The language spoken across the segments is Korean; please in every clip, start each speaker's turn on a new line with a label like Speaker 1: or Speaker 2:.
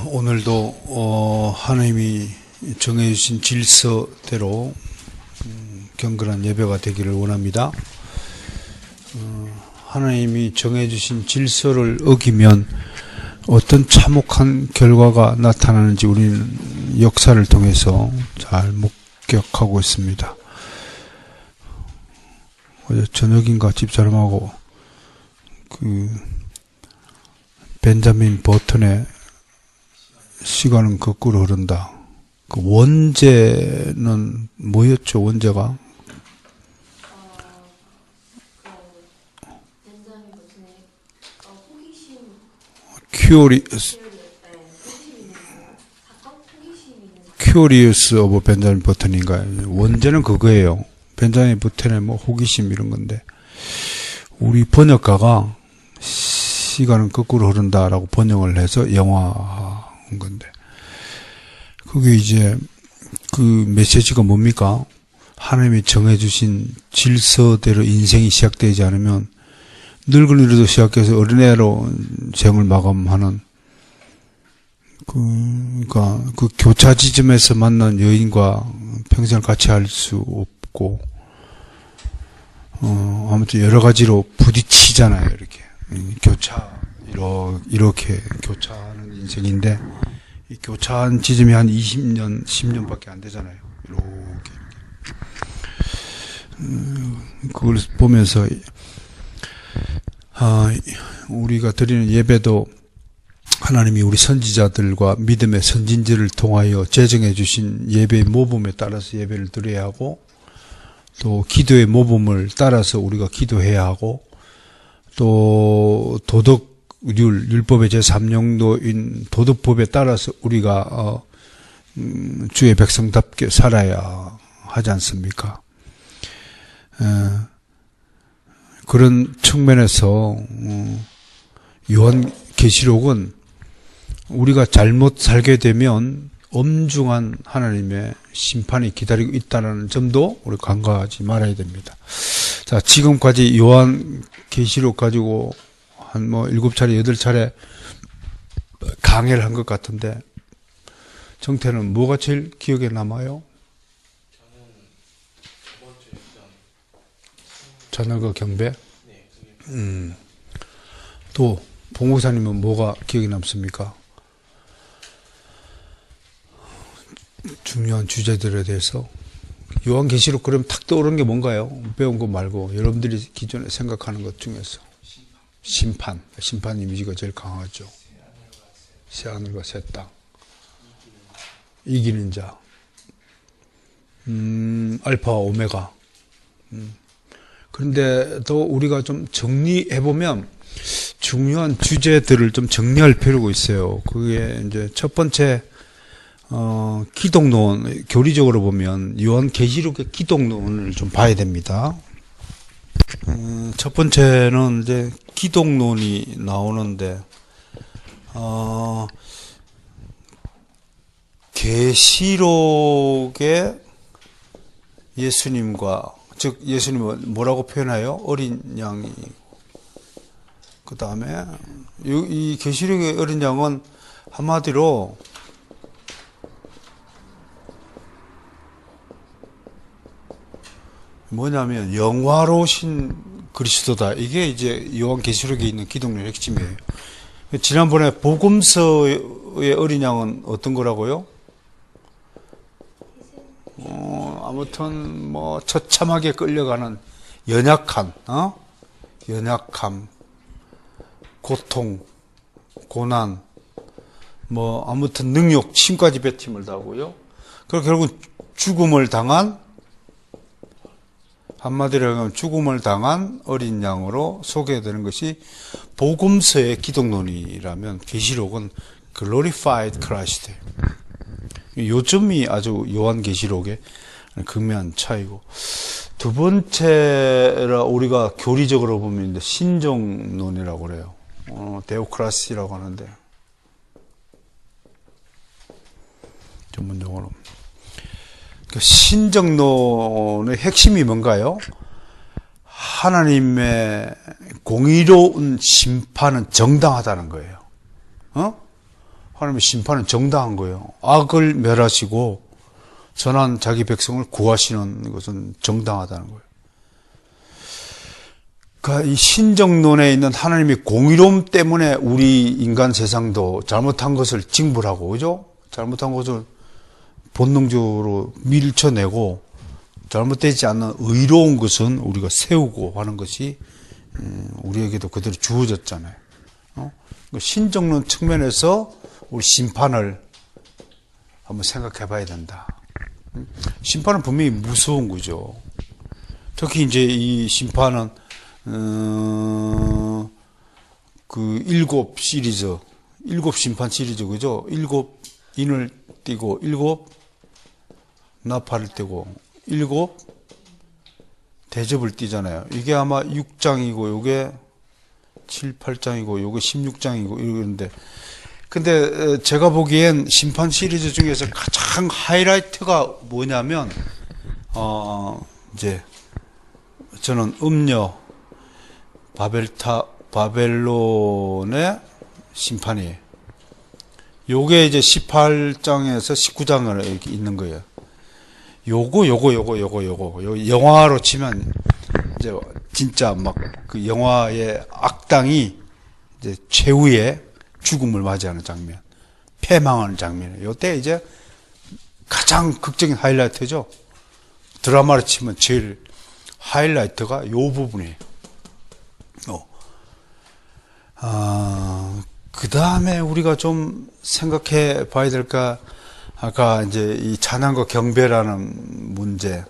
Speaker 1: 오늘도 하나님이 정해주신 질서대로 경건한 예배가 되기를 원합니다. 하나님이 정해주신 질서를 어기면 어떤 참혹한 결과가 나타나는지 우리는 역사를 통해서 잘 목격하고 있습니다. 어제 저녁인가 집사람하고 벤자민 버튼의 시간은 거꾸로 흐른다. 그 원제는 뭐였죠? 원제가? 큐리어스 오브 벤자민 버튼인가요? 원제는 그거예요. 벤자민 버튼의 뭐 호기심 이런 건데, 우리 번역가가 시간은 거꾸로 흐른다라고 번역을 해서 영화한 건데, 그게 이제 그 메시지가 뭡니까? 하나님이 정해주신 질서대로 인생이 시작되지 않으면 늙은이로도 시작해서 어린애로 생을 마감하는 그러니까 그 교차 지점에서 만난 여인과 평생을 같이 할 수 없고, 아무튼 여러 가지로 부딪히잖아요. 이렇게 이렇게 교차하는 인생인데, 이 교차한 지점이 한 20년, 10년밖에 안 되잖아요. 이렇게. 그걸 보면서 우리가 드리는 예배도 하나님이 우리 선지자들과 믿음의 선진들을 통하여 제정해 주신 예배의 모범에 따라서 예배를 드려야 하고, 또 기도의 모범을 따라서 우리가 기도해야 하고, 또 율법의 제3용도인 도덕법에 따라서 우리가 주의 백성답게 살아야 하지 않습니까? 그런 측면에서 요한계시록은 우리가 잘못 살게 되면 엄중한 하나님의 심판이 기다리고 있다는 점도 우리 간과하지 말아야 됩니다. 자, 지금까지 요한계시록 가지고 한 7차례, 8차례 강해를 한 것 같은데, 정태는 뭐가 제일 기억에 남아요? 자널과 경배? 또 봉목사님은 뭐가 기억에 남습니까? 중요한 주제들에 대해서. 요한계시록 그럼 탁 떠오르는 게 뭔가요? 배운 거 말고 여러분들이 기존에 생각하는 것 중에서. 심판 이미지가 제일 강하죠. 새하늘과 새 땅, 이기는 자, 알파와 오메가. 그런데 또 우리가 좀 정리해보면 중요한 주제들을 좀 정리할 필요가 있어요. 그게 이제 첫 번째, 기독론, 교리적으로 보면 요한계시록의 기독론을 좀 봐야 됩니다. 첫 번째는 이제 기독론이 나오는데, 계시록에 예수님과, 즉 예수님은 뭐라고 표현해요? 어린 양이. 그 다음에 이 계시록의 어린 양은 한마디로 뭐냐면 영화로우신 그리스도다. 이게 이제 요한계시록에 있는 기독론의 핵심이에요. 지난번에 복음서의 어린 양은 어떤 거라고요? 아무튼 처참하게 끌려가는 연약함, 고통, 고난, 아무튼 능욕, 침까지 뱉임을 당하고요. 그리고 결국 죽음을 당한, 한마디로 하면 죽음을 당한 어린 양으로 소개되는 것이 복음서의 기독론이라면, 계시록은 glorified Christ. 요점이 아주 요한계시록의 극명한 차이고, 두 번째라 우리가 교리적으로 보면 신정론이라고 그래요. 데오크라시라고 하는데, 전문용어로. 신정론의 핵심이 뭔가요? 하나님의 공의로운 심판은 정당하다는 거예요. 하나님의 심판은 정당한 거예요. 악을 멸하시고 선한 자기 백성을 구하시는 것은 정당하다는 거예요. 그러니까 이 신정론에 있는 하나님의 공의로움 때문에 우리 인간 세상도 잘못한 것을 징벌하고, 그죠? 잘못한 것을 본능적으로 밀쳐내고, 잘못되지 않는 의로운 것은 우리가 세우고 하는 것이 우리에게도 그대로 주어졌잖아요. 신정론 측면에서 우리 심판을 한번 생각해 봐야 된다. 심판은 분명히 무서운 거죠. 특히 이제 이 심판은 그 일곱 심판 시리즈, 그죠? 일곱 인을 띄고, 일곱 나팔을 띄고, 일곱 대접을 띄잖아요. 이게 아마 6장이고, 요게 7, 8장이고, 요게 16장이고, 이러는데, 근데 제가 보기엔 심판 시리즈 중에서 가장 하이라이트가 뭐냐면, 이제, 저는 바벨론의 심판이에요. 요게 이제 18장에서 19장을 이렇게 있는 거예요. 요거 영화로 치면 이제 진짜 막 그 영화의 악당이 이제 최후의 죽음을 맞이하는 장면, 패망하는 장면. 요때 이제 가장 극적인 하이라이트죠. 드라마로 치면 제일 하이라이트가 요 부분이에요. 그 다음에 우리가 좀 생각해 봐야 될까? 아까 이제 이 찬양과 경배라는 문제,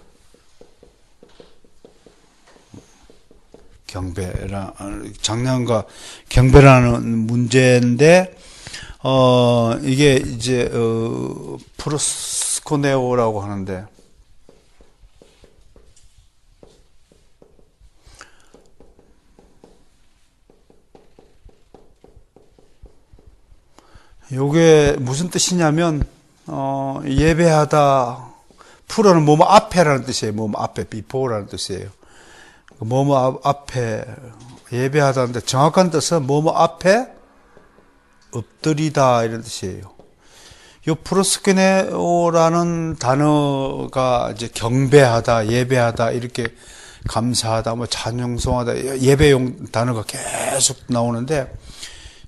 Speaker 1: 찬양과 경배라는 문제인데, 이게 이제, 프로스코네오라고 하는데, 요게 무슨 뜻이냐면, 예배하다, 프로는 뭐뭐 앞에라는 뜻이에요. 뭐뭐 앞에, before라는 뜻이에요. 뭐뭐 앞에 예배하다는데 정확한 뜻은 뭐뭐 앞에 엎드리다 이런 뜻이에요. 요 프로스케네오라는 단어가 이제 경배하다, 예배하다, 이렇게 감사하다, 뭐 찬양송하다, 예배용 단어가 계속 나오는데,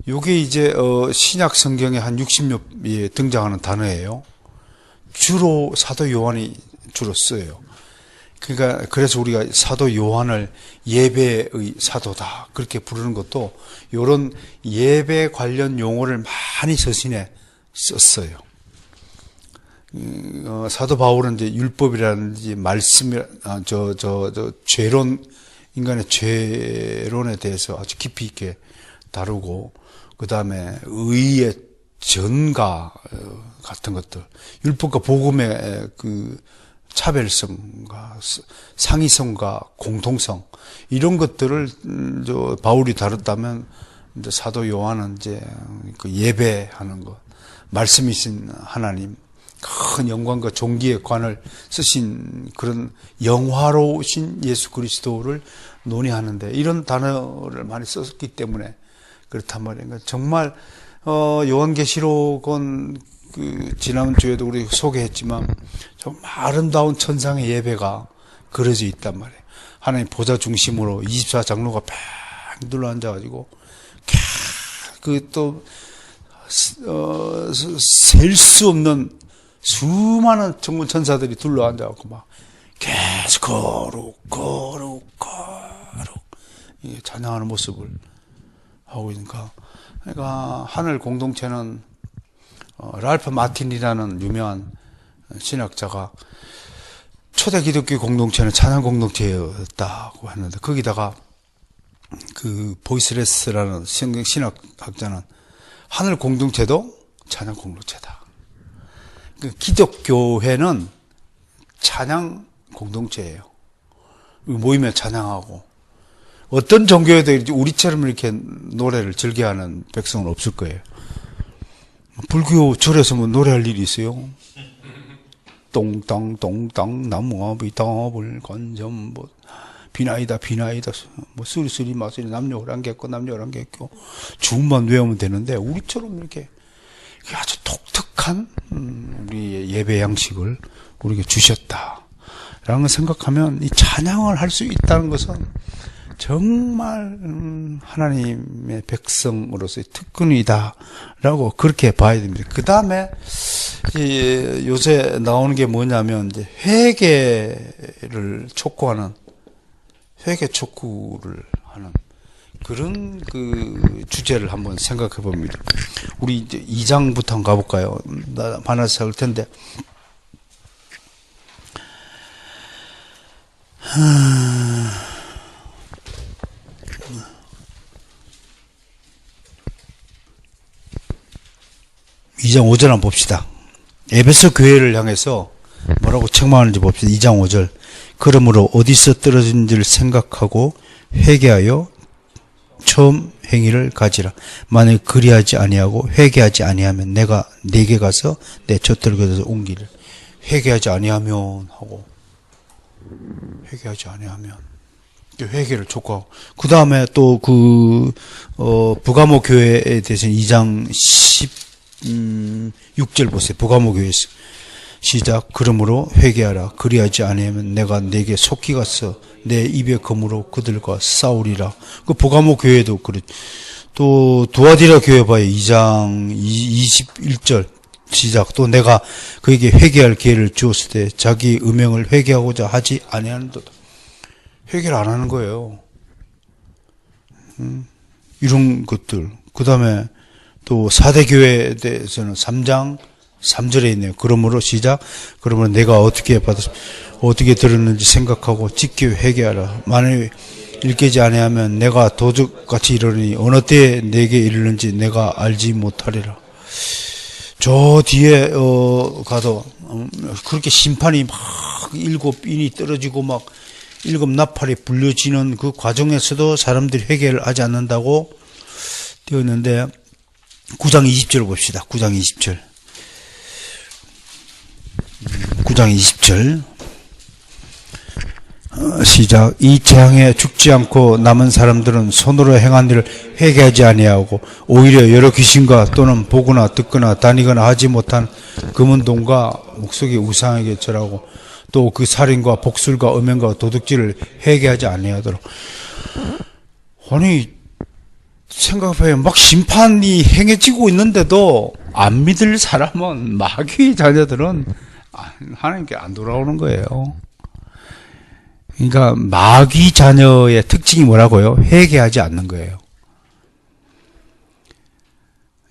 Speaker 1: 요게 이제 신약 성경에 한 60여 등장하는 단어예요. 주로 사도 요한이 주로 써요. 그러니까 그래서 우리가 사도 요한을 예배의 사도다 그렇게 부르는 것도 이런 예배 관련 용어를 많이 서신에 썼어요. 사도 바울은 이제 율법이라든지 죄론, 인간의 죄론에 대해서 아주 깊이 있게 다루고, 그 다음에 의의 전가 같은 것들, 율법과 복음의 그 차별성과 상이성과 공통성, 이런 것들을 바울이 다뤘다면, 이제 사도 요한은 이제 그 예배하는 것, 말씀이신 하나님, 큰 영광과 존귀의 관을 쓰신 그런 영화로우신 예수 그리스도를 논의하는데, 이런 단어를 많이 썼기 때문에 그렇단 말이에요. 정말 요한계시록은 그 지난 주에도 우리 소개했지만 정말 아름다운 천상의 예배가 그려져 있단 말이에요. 하나님 보좌 중심으로 24장로가 쫙 둘러 앉아가지고 그 또 셀 수 없는 수많은 천군 천사들이 둘러 앉아갖고 막 계속 거룩 찬양하는 모습을 하고 있으니까, 그러니까 하늘 공동체는 랄프 마틴이라는 유명한 신학자가 초대 기독교 공동체는 찬양 공동체였다고 했는데, 거기다가 그 보이스레스라는 신학학자는 하늘 공동체도 찬양 공동체다. 기독교회는 찬양 공동체예요. 모이면 찬양하고, 어떤 종교에도 우리처럼 이렇게 노래를 즐겨하는 백성은 없을 거예요. 불교 절에서 뭐 노래할 일이 있어요? 똥땅 나무아비답을 건점 뭐 비나이다 뭐 쓰리쓰리 마쓰리 남녀를 안겠고 주음만 외우면 되는데, 우리처럼 이렇게 아주 독특한 우리의 예배 양식을 우리에게 주셨다 라는 걸 생각하면 이 찬양을 할 수 있다는 것은 정말 하나님의 백성으로서의 특권이다 라고 그렇게 봐야 됩니다. 그 다음에 요새 나오는 게 뭐냐면 이제 회개를 촉구하는, 회개 촉구를 하는 그런 그 주제를 한번 생각해 봅니다. 우리 이제 2장부터 한번 가볼까요? 하나씩 할 텐데. 이 장 5절 한번 봅시다. 에베소 교회를 향해서 뭐라고 책망하는지 봅시다. 2장 5절. 그러므로 어디서 떨어진지를 생각하고 회개하여 처음 행위를 가지라. 만일 그리하지 아니하고 회개하지 아니하면 내가 네게 가서 내 젖들거려서 옮기를. 회개하지 아니하면 하고, 회개하지 아니하면 회개를 촉구하고, 그 다음에 또 부가모 교회에 대해서 2장 16절 보세요. 부가모 교회에서 시작. 그러므로 회개하라. 그리하지 아니하면 내가 네게 속히 가서 내 입의 검으로 그들과 싸우리라. 그 부가모 교회도 그래. 또 두아디라 교회 봐요. 2장 21절 시작. 또 내가 그에게 회개할 기회를 주었을 때 자기 음행을 회개하고자 하지 아니하는도다. 회개를 안 하는 거예요. 이런 것들. 그 다음에 또 사대교회에 대해서는 3장 3절에 있네요. 그러므로 시작. 그러므로 내가 어떻게 들었는지 생각하고 지켜 회개하라. 만일 일깨지 아니하면 내가 도적같이 이르니 어느 때에 내게 이르는지 내가 알지 못하리라. 저 뒤에 가도 그렇게 심판이 막 7인이 떨어지고 막 7나팔이 불려지는 그 과정에서도 사람들이 회개를 하지 않는다고 되어 있는데 9장 20절 봅시다. 9장 20절. 9장 20절. 시작. 이 재앙에 죽지 않고 남은 사람들은 손으로 행한 일을 회개하지 아니하고 오히려 여러 귀신과 또는 보거나 듣거나 다니거나 하지 못한 금은동과 목석이 우상에게 절하고 또 그 살인과 복술과 음행과 도둑질을 회개하지 아니하도록. 아니 생각해봐요. 막 심판이 행해지고 있는데도 안 믿을 사람은, 마귀의 자녀들은 하나님께 안 돌아오는 거예요. 그러니까 마귀 자녀의 특징이 뭐라고요? 회개하지 않는 거예요.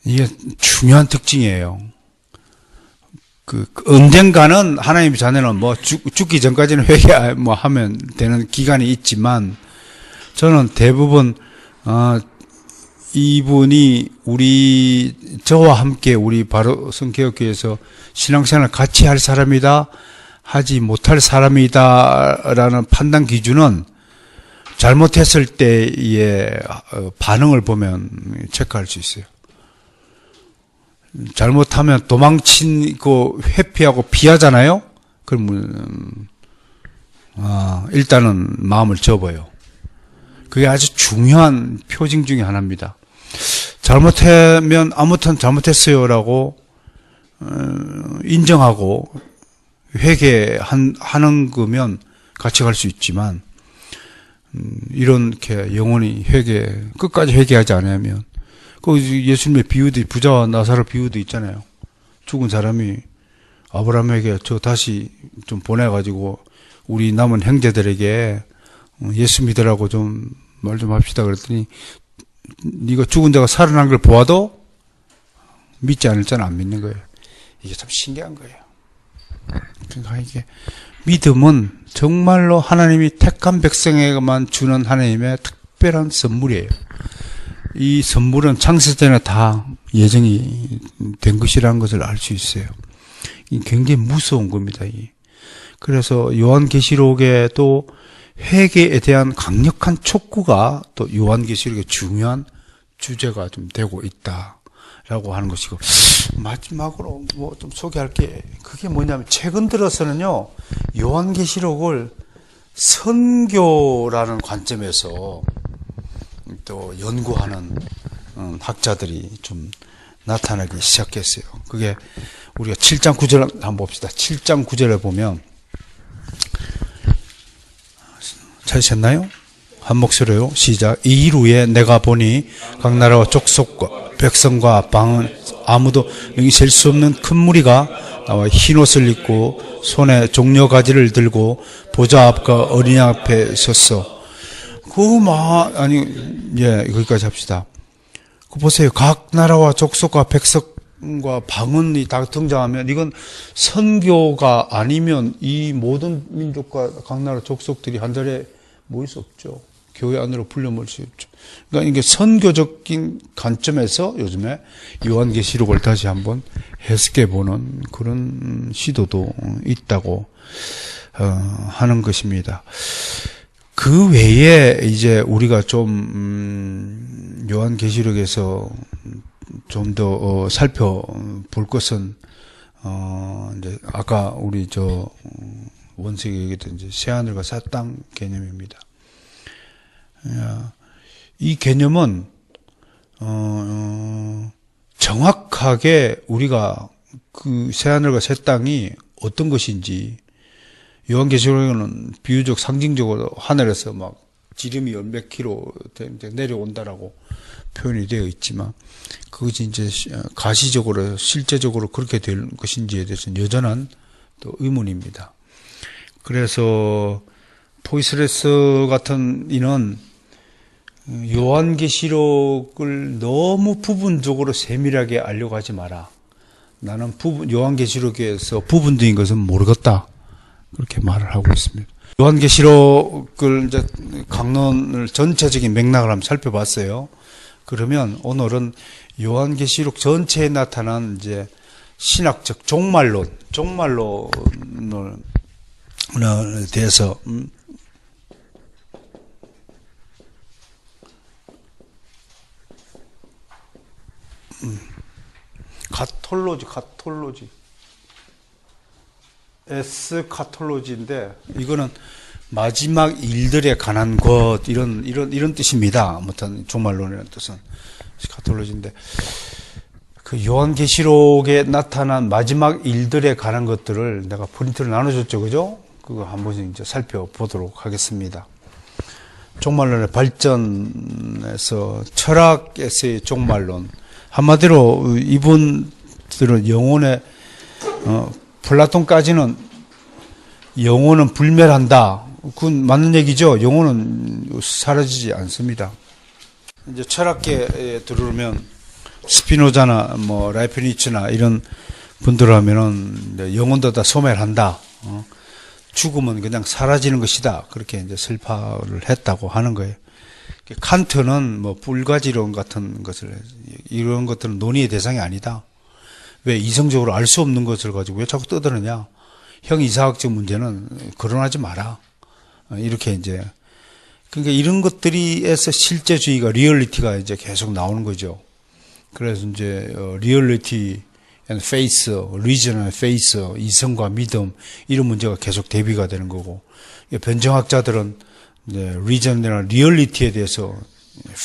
Speaker 1: 이게 중요한 특징이에요. 언젠가는 하나님의 자녀는 죽기 전까지는 하면 되는 기간이 있지만, 저는 대부분, 이분이 저와 함께 우리 바로 성개혁교회에서 신앙생활을 같이 할 사람이다, 하지 못할 사람이다라는 판단 기준은 잘못했을 때의 반응을 보면 체크할 수 있어요. 잘못하면 도망치고 회피하고 피하잖아요? 그러면, 일단은 마음을 접어요. 그게 아주 중요한 표징 중에 하나입니다. 잘못하면 아무튼 잘못했어요라고 인정하고 회개하는 거면 같이 갈 수 있지만, 이렇게 영원히 끝까지 회개하지 않으면, 예수님의 비유도, 부자와 나사로 비유도 있잖아요. 죽은 사람이 아브라함에게 저 다시 좀 보내가지고 우리 남은 형제들에게 예수 믿으라고 좀 말 좀 합시다 그랬더니, 네가 죽은 자가 살아난 걸 보아도 믿지 않을 자는 안 믿는 거예요. 이게 참 신기한 거예요. 그러니까 이게 믿음은 정말로 하나님이 택한 백성에게만 주는 하나님의 특별한 선물이에요. 이 선물은 창세 전에 다 예정이 된 것이라는 것을 알 수 있어요. 이 굉장히 무서운 겁니다. 그래서 요한계시록에도 회개에 대한 강력한 촉구가 또 요한계시록의 중요한 주제가 좀 되고 있다라고 하는 것이고, 마지막으로 좀 소개할 게, 그게 뭐냐면 최근 들어서는요, 요한계시록을 선교라는 관점에서 또 연구하는 학자들이 좀 나타나기 시작했어요. 그게 우리가 7장 9절 한번 봅시다. 7장 9절에 보면 찾으셨나요? 한 목소리로 시작. 이 일 후에 내가 보니 각 나라와 족속과 백성과 방은 아무도 여기 셀 수 없는 큰 무리가 나와 흰 옷을 입고 손에 종려 가지를 들고 보좌 앞과 어린이 앞에 섰어. 거기까지 합시다. 그 보세요. 각 나라와 족속과 백성과 방언이 다 등장하면 이건 선교가 아니면 이 모든 민족과 각 나라 족속들이 한 자리에 모일 수 없죠. 교회 안으로 불려 모일 수 없죠. 그러니까 이게 선교적인 관점에서 요즘에 요한계시록을 다시 한번 해석해 보는 그런 시도도 있다고 하는 것입니다. 그 외에 이제 우리가 좀 요한계시록에서 좀 더 살펴볼 것은 이제 아까 우리 원색이 얘기했던 이제 새하늘과 새 땅 개념입니다. 이 개념은 정확하게 우리가 그 새하늘과 새 땅이 어떤 것인지 요한계시록에는 비유적 상징적으로 하늘에서 막 지름이 몇 킬로 내려온다라고 표현이 되어 있지만 그것이 이제 가시적으로 실제적으로 그렇게 될 것인지에 대해서는 여전한 또 의문입니다. 그래서 포이스레스 같은 이는 요한계시록을 너무 부분적으로 세밀하게 알려고 하지 마라. 나는 요한계시록에서 부분적인 것은 모르겠다. 그렇게 말을 하고 있습니다. 요한계시록을 이제 강론을 전체적인 맥락을 한번 살펴봤어요. 그러면 오늘은 요한계시록 전체에 나타난 이제 신학적 종말론에 대해서 가톨로지 에스카톨로지인데 이거는 마지막 일들에 관한 것 이런 뜻입니다. 아무튼 종말론이라는 뜻은 가톨로지인데 그 요한계시록에 나타난 마지막 일들에 관한 것들을 내가 프린트를 나눠줬죠, 그죠? 그거 한 번씩 이제 살펴보도록 하겠습니다. 종말론의 발전에서 철학에서의 종말론, 한마디로 이분들은 영혼의 플라톤까지는 영혼은 불멸한다. 그건 맞는 얘기죠. 영혼은 사라지지 않습니다. 이제 철학계에 들어오면 스피노자나 라이프니츠나 이런 분들 하면은 영혼도 다 소멸한다. 죽음은 그냥 사라지는 것이다. 그렇게 이제 설파를 했다고 하는 거예요. 칸트는 불가지론 같은 것을 이런 것들은 논의의 대상이 아니다. 왜 이성적으로 알 수 없는 것을 가지고 왜 자꾸 떠드느냐? 형이사학적 문제는 거론하지 마라. 이렇게 이제 그러니까 이런 것들이에서 실제주의가 리얼리티가 이제 계속 나오는 거죠. 그래서 이제 리얼리티 앤 페이스, 리전 앤 페이스, 이성과 믿음 이런 문제가 계속 대비가 되는 거고 변정학자들은 이제 리전이나 리얼리티에 대해서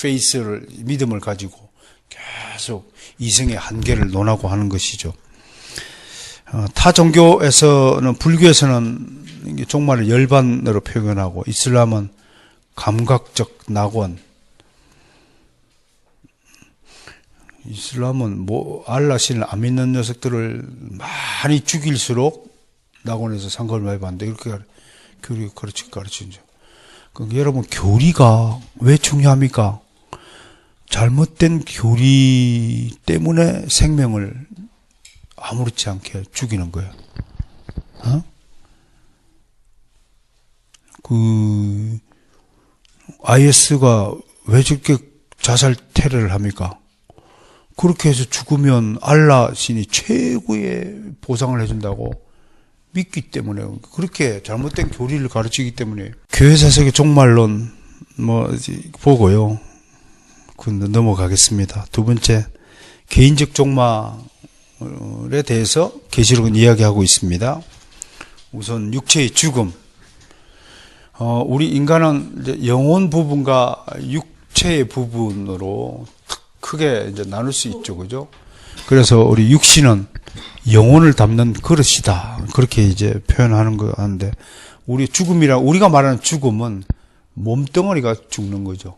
Speaker 1: 페이스를 믿음을 가지고 계속 이성의 한계를 논하고 하는 것이죠. 타 종교에서는 불교에서는 종말을 열반으로 표현하고 이슬람은 감각적 낙원, 이슬람은 알라 신을 안 믿는 녀석들을 많이 죽일수록 낙원에서 상급을 많이 받는데 이렇게 교리 가르치죠. 그러니까 여러분 교리가 왜 중요합니까? 잘못된 교리 때문에 생명을 아무렇지 않게 죽이는 거예요. IS가 왜 저렇게 자살 테러를 합니까? 그렇게 해서 죽으면 알라 신이 최고의 보상을 해준다고 믿기 때문에 그렇게 잘못된 교리를 가르치기 때문에 교회 사색의 종말론 보고요. 그건 넘어가겠습니다. 두 번째 개인적 종말에 대해서 계시록은 이야기하고 있습니다. 우선 육체의 죽음. 우리 인간은 이제 영혼 부분과 육체의 부분으로 크게 이제 나눌 수 있죠, 그죠? 그래서 우리 육신은 영혼을 담는 그릇이다. 그렇게 이제 표현하는 거 하는데, 우리가 말하는 죽음은 몸덩어리가 죽는 거죠.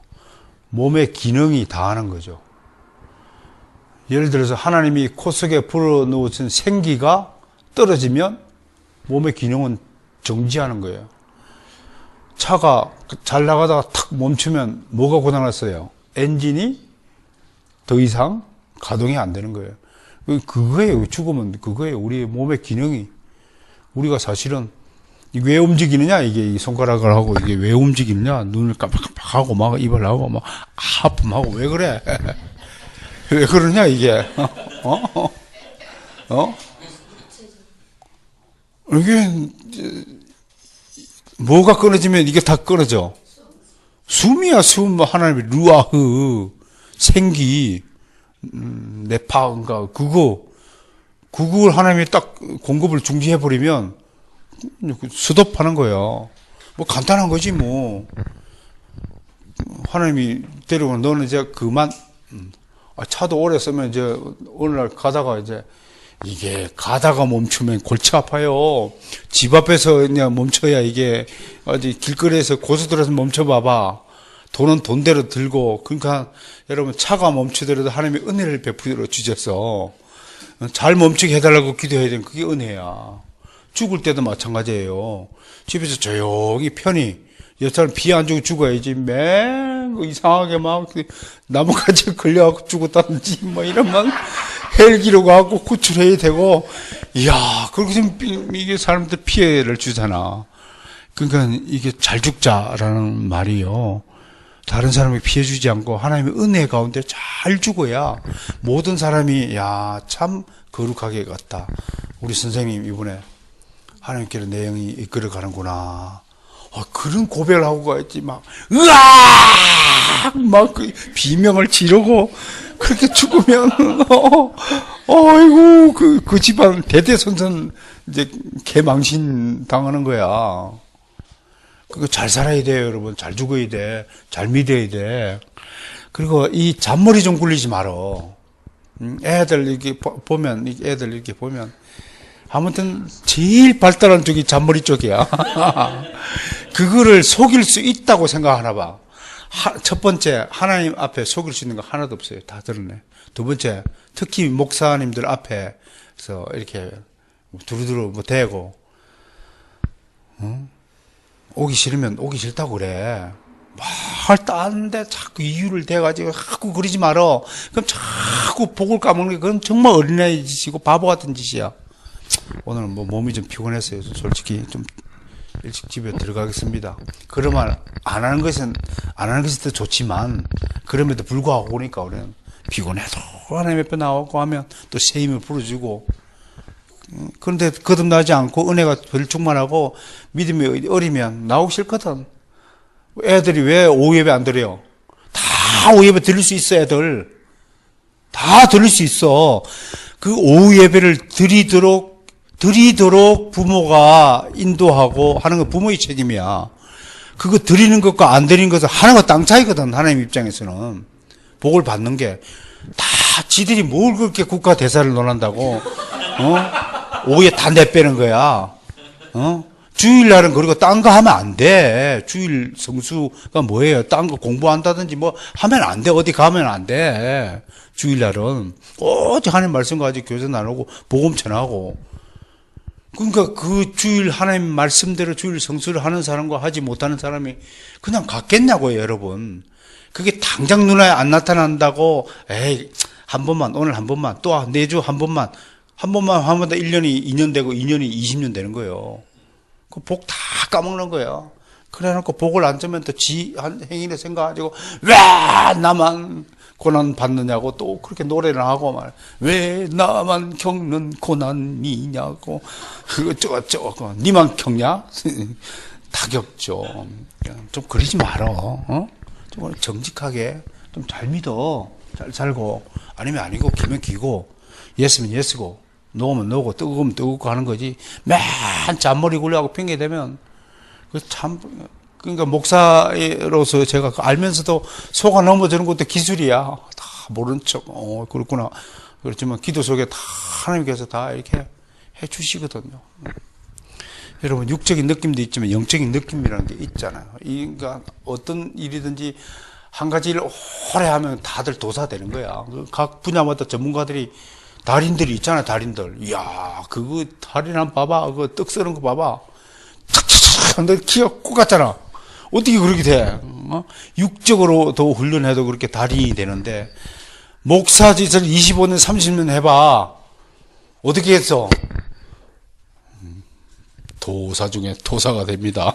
Speaker 1: 몸의 기능이 다하는 거죠. 예를 들어서 하나님이 코 속에 불어넣으신 생기가 떨어지면 몸의 기능은 정지하는 거예요. 차가 잘 나가다가 탁 멈추면 뭐가 고장났어요? 엔진이 더 이상 가동이 안 되는 거예요. 그거예요. 죽으면 그거예요. 우리의 몸의 기능이. 우리가 사실은 왜 움직이느냐? 이게 이 손가락을 하고 이게 왜 움직이느냐? 눈을 깜빡깜빡하고 막 입을 하고 막 하품하고 왜 그래? 왜 그러냐 이게? 이게 뭐가 끊어지면 이게 다 끊어져. 숨이야 숨. 하나님의 루아흐 생기 네파인가 그걸 하나님이 딱 공급을 중지해 버리면 스톱하는 거예요. 뭐 간단한 거지 뭐. 하나님이 데리고 너는 이제 그만. 차도 오래 쓰면 이제 어느 날 가다가 이제 이게 가다가 멈추면 골치 아파요. 집 앞에서 그냥 멈춰야 이게 어디 길거리에서 고속도로에서 멈춰봐봐. 돈은 돈대로 들고. 그러니까 여러분 차가 멈추더라도 하나님이 은혜를 베풀어 주셔서 잘 멈추게 해달라고 기도해야 되는 그게 은혜야. 죽을 때도 마찬가지예요. 집에서 조용히 편히 여차는 비 안 주고 죽어야지 맨 이상하게 막 나뭇가지에 걸려갖고 죽었다든지 뭐 이러면 헬기로 가고 구출해야 되고. 이야 그렇게 되면 이게 사람들 피해를 주잖아. 그러니까 이게 잘 죽자라는 말이요, 다른 사람에게 피해 주지 않고 하나님의 은혜 가운데 잘 죽어야 모든 사람이 야 참 거룩하게 갔다. 우리 선생님 이번에 하나님께로 내 영이 이끌어 가는구나. 그런 고백을 하고 가야지. 막 으악 막 그 비명을 지르고 그렇게 죽으면 어이구 그 집안 대대손손 이제 개망신 당하는 거야. 그거 잘 살아야 돼요, 여러분. 잘 죽어야 돼. 잘 믿어야 돼. 그리고 이 잔머리 좀 굴리지 말어. 애들 이렇게 보면 아무튼 제일 발달한 쪽이 잔머리 쪽이야. 그거를 속일 수 있다고 생각하나 봐. 첫 번째, 하나님 앞에 속일 수 있는 거 하나도 없어요. 다 드러내. 두 번째, 특히 목사님들 앞에서 이렇게 두루두루 뭐 대고, 오기 싫으면 오기 싫다고 그래. 말 따는데 자꾸 이유를 대가지고 자꾸 그러지 말어. 그럼 자꾸 복을 까먹는 게 그건 정말 어린아이 짓이고 바보 같은 짓이야. 오늘은 뭐 몸이 좀 피곤했어요. 솔직히 좀 일찍 집에 들어가겠습니다. 그러면 안 하는 것이 더 좋지만 그럼에도 불구하고 오니까 우리는 피곤해도 하나님 옆에 나오고 하면 또 새 힘을 불어주고. 그런데 거듭나지 않고 은혜가 별 충만하고 믿음이 어리면 나오기 싫거든. 애들이 왜 오후 예배 안 드려요? 다 오후 예배 드릴 수 있어. 애들 다 드릴 수 있어. 그 오후 예배를 드리도록 부모가 인도하고 하는 건 부모의 책임이야. 그거 드리는 것과 안 드리는 것은 하나가 땅 차이거든. 하나님 입장에서는 복을 받는 게 다 지들이 뭘 그렇게 국가 대사를 논한다고 오후에 다 내빼는 거야. 주일날은 그리고 딴 거 하면 안 돼. 주일 성수가 뭐예요? 딴 거 공부한다든지 뭐 하면 안 돼. 어디 가면 안 돼. 주일날은 오직 하나님 말씀 가지고 교제 나누고 복음 전하고. 그러니까 그 주일 하나님 말씀대로 주일 성수를 하는 사람과 하지 못하는 사람이 그냥 같겠냐고요, 여러분. 그게 당장 눈에 안 나타난다고 에이 한 번만, 오늘 한 번만, 또 내주 한 번만 하면 1년이 2년 되고 2년이 20년 되는 거예요. 그 복 다 까먹는 거예요. 그래 놓고 복을 안 주면 또 행위를 생각하고 왜 나만 고난 받느냐고 또 그렇게 노래를 하고 말 왜 나만 겪는 고난이냐고 그거 저거 니만 겪냐? 다 겪죠. 좀 그러지 말어. 좀 정직하게 좀 잘 믿어. 잘 살고 아니면 아니고 기면 기고 예스면 예스고 노면 노고 뜨거우면 뜨겁고 하는 거지. 맨 잔머리 굴려하고 핑계 대면 그러니까 목사로서 제가 알면서도 속아 넘어지는 것도 기술이야. 다 모른 척. 그렇구나. 그렇지만 기도 속에 다 하나님께서 다 이렇게 해 주시거든요. 여러분, 육적인 느낌도 있지만 영적인 느낌이라는 게 있잖아요. 그러니까 어떤 일이든지 한 가지 일을 오래 하면 다들 도사되는 거야. 각 분야마다 전문가들이, 달인들이 있잖아, 달인들. 이야, 그거 달인 한번 봐봐. 그거 떡 쓰는 거 봐봐. 탁탁탁 하는데 키가 꼭 같잖아. 어떻게 그렇게 돼? 육적으로도 훈련해도 그렇게 달인이 되는데, 목사 짓을 25년, 30년 해봐. 어떻게 했어? 도사 중에 도사가 됩니다.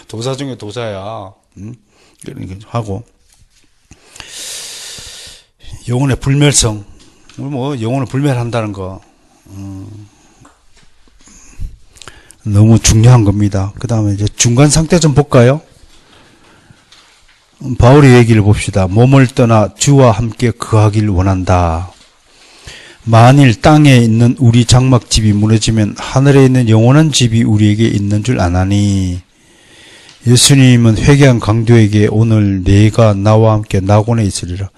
Speaker 1: 도사 중에 도사야. 하고. 영혼의 불멸성. 뭐, 영혼을 불멸한다는 거. 너무 중요한 겁니다. 그 다음에 이제 중간 상태 좀 볼까요? 바울의 얘기를 봅시다. 몸을 떠나 주와 함께 거하길 원한다. 만일 땅에 있는 우리 장막집이 무너지면 하늘에 있는 영원한 집이 우리에게 있는 줄 아나니. 예수님은 회개한 강도에게 오늘 내가 나와 함께 낙원에 있으리라.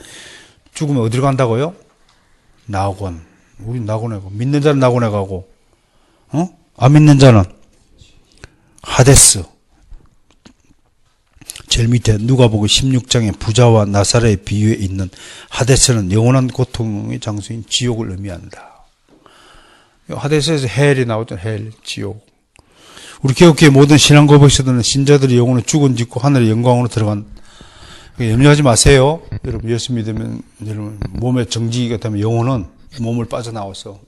Speaker 1: 죽으면 어디로 간다고요? 낙원. 우리 낙원에 가고, 믿는 자는 낙원에 가고, 안 믿는 자는 하데스. 제일 밑에 누가복음 16장의 부자와 나사렛의 비유에 있는 하데스는 영원한 고통의 장소인 지옥을 의미한다. 하데스에서 헬이 나오죠. 헬, 지옥. 우리 개혁교회 모든 신앙 고백서들은 신자들의 영혼은 죽은 짓고 하늘의 영광으로 들어간. 염려하지 마세요. 여러분, 예수 믿으면 여러분 몸의 정지가 되면 영혼은 몸을 빠져나와서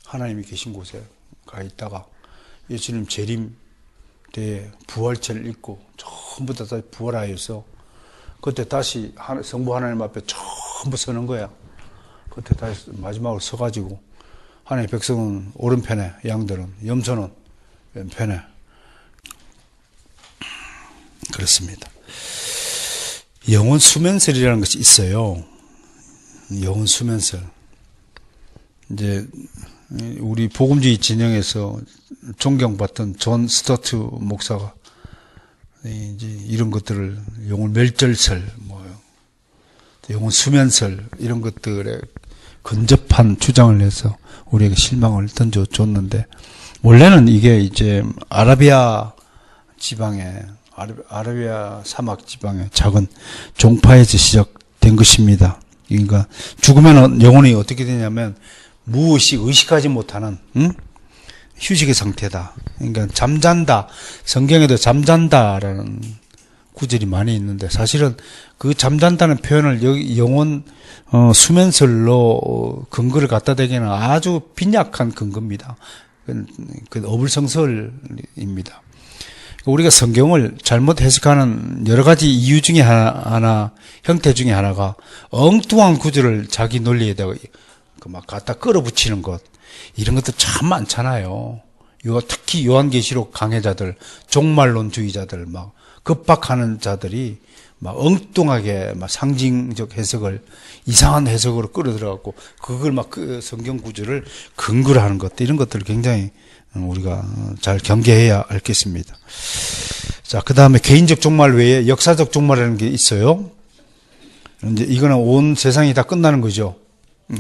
Speaker 1: 하나님이 계신 곳에 가 있다가 예수님 재림 때에 부활체를 입고 전부 다 부활하여서 그때 다시 성부 하나님 앞에 전부 서는 거야. 그때 다시 마지막으로 서가지고 하나님의 백성은 오른편에, 양들은, 염소는 왼편에. 그렇습니다. 영혼 수면설이라는 것이 있어요. 영혼 수면설. 이제 우리 복음주의 진영에서 존경받던 존 스토트 목사가 이제 이런 것들을 영혼 멸절설, 영혼 수면설 이런 것들에 근접한 주장을 해서 우리에게 실망을 던져줬는데, 원래는 이게 이제 아라비아 사막 지방의 작은 종파에서 시작된 것입니다. 그러니까 죽으면 영혼이 어떻게 되냐면 무의식, 의식하지 못하는 휴식의 상태다. 그러니까 잠잔다. 성경에도 잠잔다라는 구절이 많이 있는데, 사실은 그 잠잔다는 표현을 영혼 수면설로 근거를 갖다 대기는 아주 빈약한 근거입니다. 그 어불성설입니다. 우리가 성경을 잘못 해석하는 여러 가지 이유 중에 하나, 형태 중에 하나가 엉뚱한 구절을 자기 논리에다가 막 갖다 끌어붙이는 것, 이런 것도 참 많잖아요. 특히 요한계시록 강해자들, 종말론주의자들, 막 급박하는 자들이 막 엉뚱하게 막 상징적 해석을, 이상한 해석으로 끌어들어갖고 그걸 막 그 성경 구절을 근거로 하는 것들, 이런 것들을 굉장히 우리가 잘 경계해야 알겠습니다. 자, 그 다음에 개인적 종말 외에 역사적 종말이라는 게 있어요. 이제 이거는 온 세상이 다 끝나는 거죠.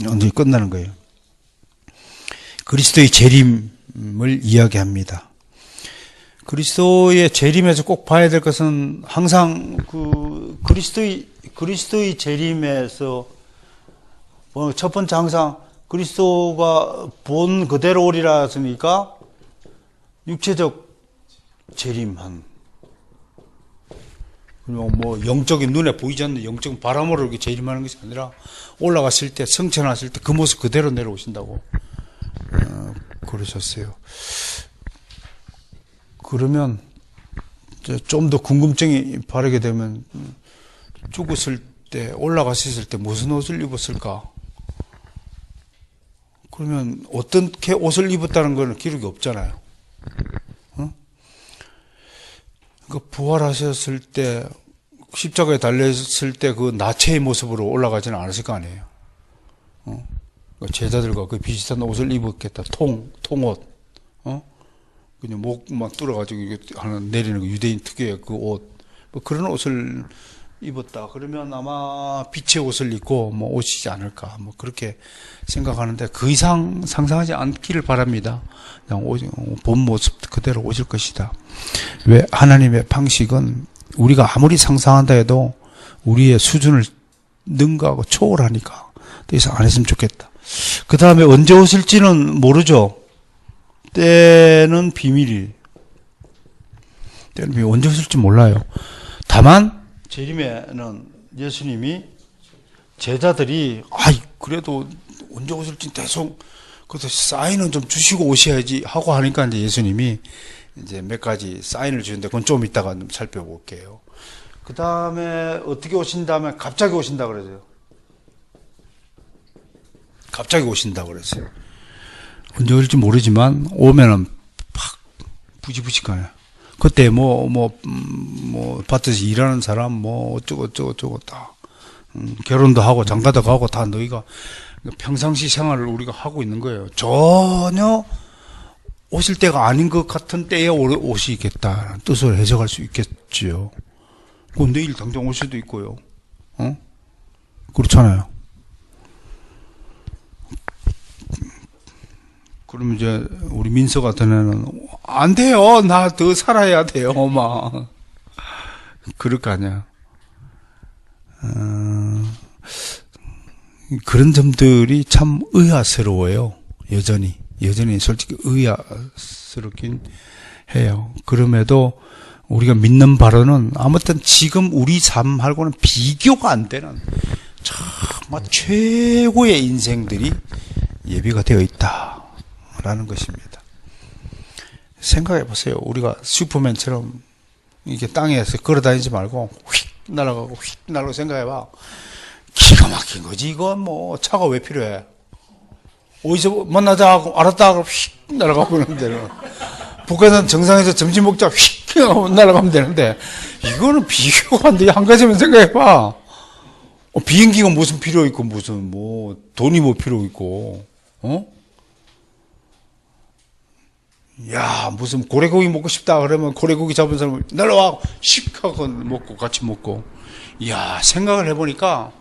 Speaker 1: 언제 끝나는 거예요. 그리스도의 재림을 이야기합니다. 그리스도의 재림에서 꼭 봐야 될 것은 항상 그리스도의 재림에서 첫 번째 항상 그리스도가 본 그대로 오리라 했으니까 육체적 재림한, 그리고 영적인 눈에 보이지 않는 영적 바람으로 이렇게 재림하는 것이 아니라 올라갔을 때, 성천하실 때 그 모습 그대로 내려오신다고 그러셨어요. 그러면 좀 더 궁금증이 바르게 되면 죽었을 때, 올라가셨을 때 무슨 옷을 입었을까? 그러면 어떻게 옷을 입었다는 거는 기록이 없잖아요. 부활하셨을 때, 십자가에 달렸을 때 그 나체의 모습으로 올라가지는 않았을 거 아니에요. 제자들과 그 비슷한 옷을 입었겠다. 통옷. 그냥 목만 뚫어가지고 하나 내리는 거, 유대인 특유의 그 옷. 그런 옷을 입었다. 그러면 아마 빛의 옷을 입고 뭐 오시지 않을까. 뭐 그렇게 생각하는데 그 이상 상상하지 않기를 바랍니다. 그냥 본 모습 그대로 오실 것이다. 왜? 하나님의 방식은 우리가 아무리 상상한다 해도 우리의 수준을 능가하고 초월하니까 더 이상 안 했으면 좋겠다. 그 다음에 언제 오실지는 모르죠. 때는 비밀. 때는 비밀. 언제 오실지 몰라요. 다만 재림에는 예수님이 제자들이 그래도 언제 오실지 대충 그래도 사인은 좀 주시고 오셔야지 하고 하니까 이제 예수님이 이제 몇 가지 사인을 주는데 그건 좀 이따가 좀 살펴볼게요. 그 다음에 어떻게 오신다면 갑자기 오신다 그러죠. 갑자기 오신다 그랬어요. 언제 올지 모르지만 오면은 팍 부지부지가요. 그때 밭에서 일하는 사람 어쩌고 다 결혼도 하고 장가도 가고 다 너희가 평상시 생활을 우리가 하고 있는 거예요. 전혀 오실 때가 아닌 것 같은 때에 오시겠다는 뜻을 해석할 수 있겠지요. 내일 당장 올 수도 있고요. 그렇잖아요. 그러면 이제 우리 민서 같은 애는 안 돼요. 나 더 살아야 돼요. 막 그럴 거 아니야. 그런 점들이 참 의아스러워요. 여전히 솔직히 의아스럽긴 해요. 그럼에도 우리가 믿는 바로는 아무튼 지금 우리 삶하고는 비교가 안 되는 정말 최고의 인생들이 예비가 되어 있다라는 것입니다. 생각해 보세요. 우리가 슈퍼맨처럼 이게 땅에서 걸어다니지 말고 휙 날아가고 생각해 봐. 기가 막힌 거지. 이건 뭐 차가 왜 필요해? 어디서 만나자 하고 알았다 하고 휙 날아가고 그러는데 북한산 정상에서 점심 먹자 휙 날아가면 되는데 이거는 비교가 안 돼. 한 가지만 생각해 봐. 비행기가 무슨 필요 있고 무슨 돈이 필요 있고 야, 무슨 고래고기 먹고 싶다 그러면 고래고기 잡은 사람 날아와 씩 하고 먹고 같이 먹고. 이야, 생각을 해보니까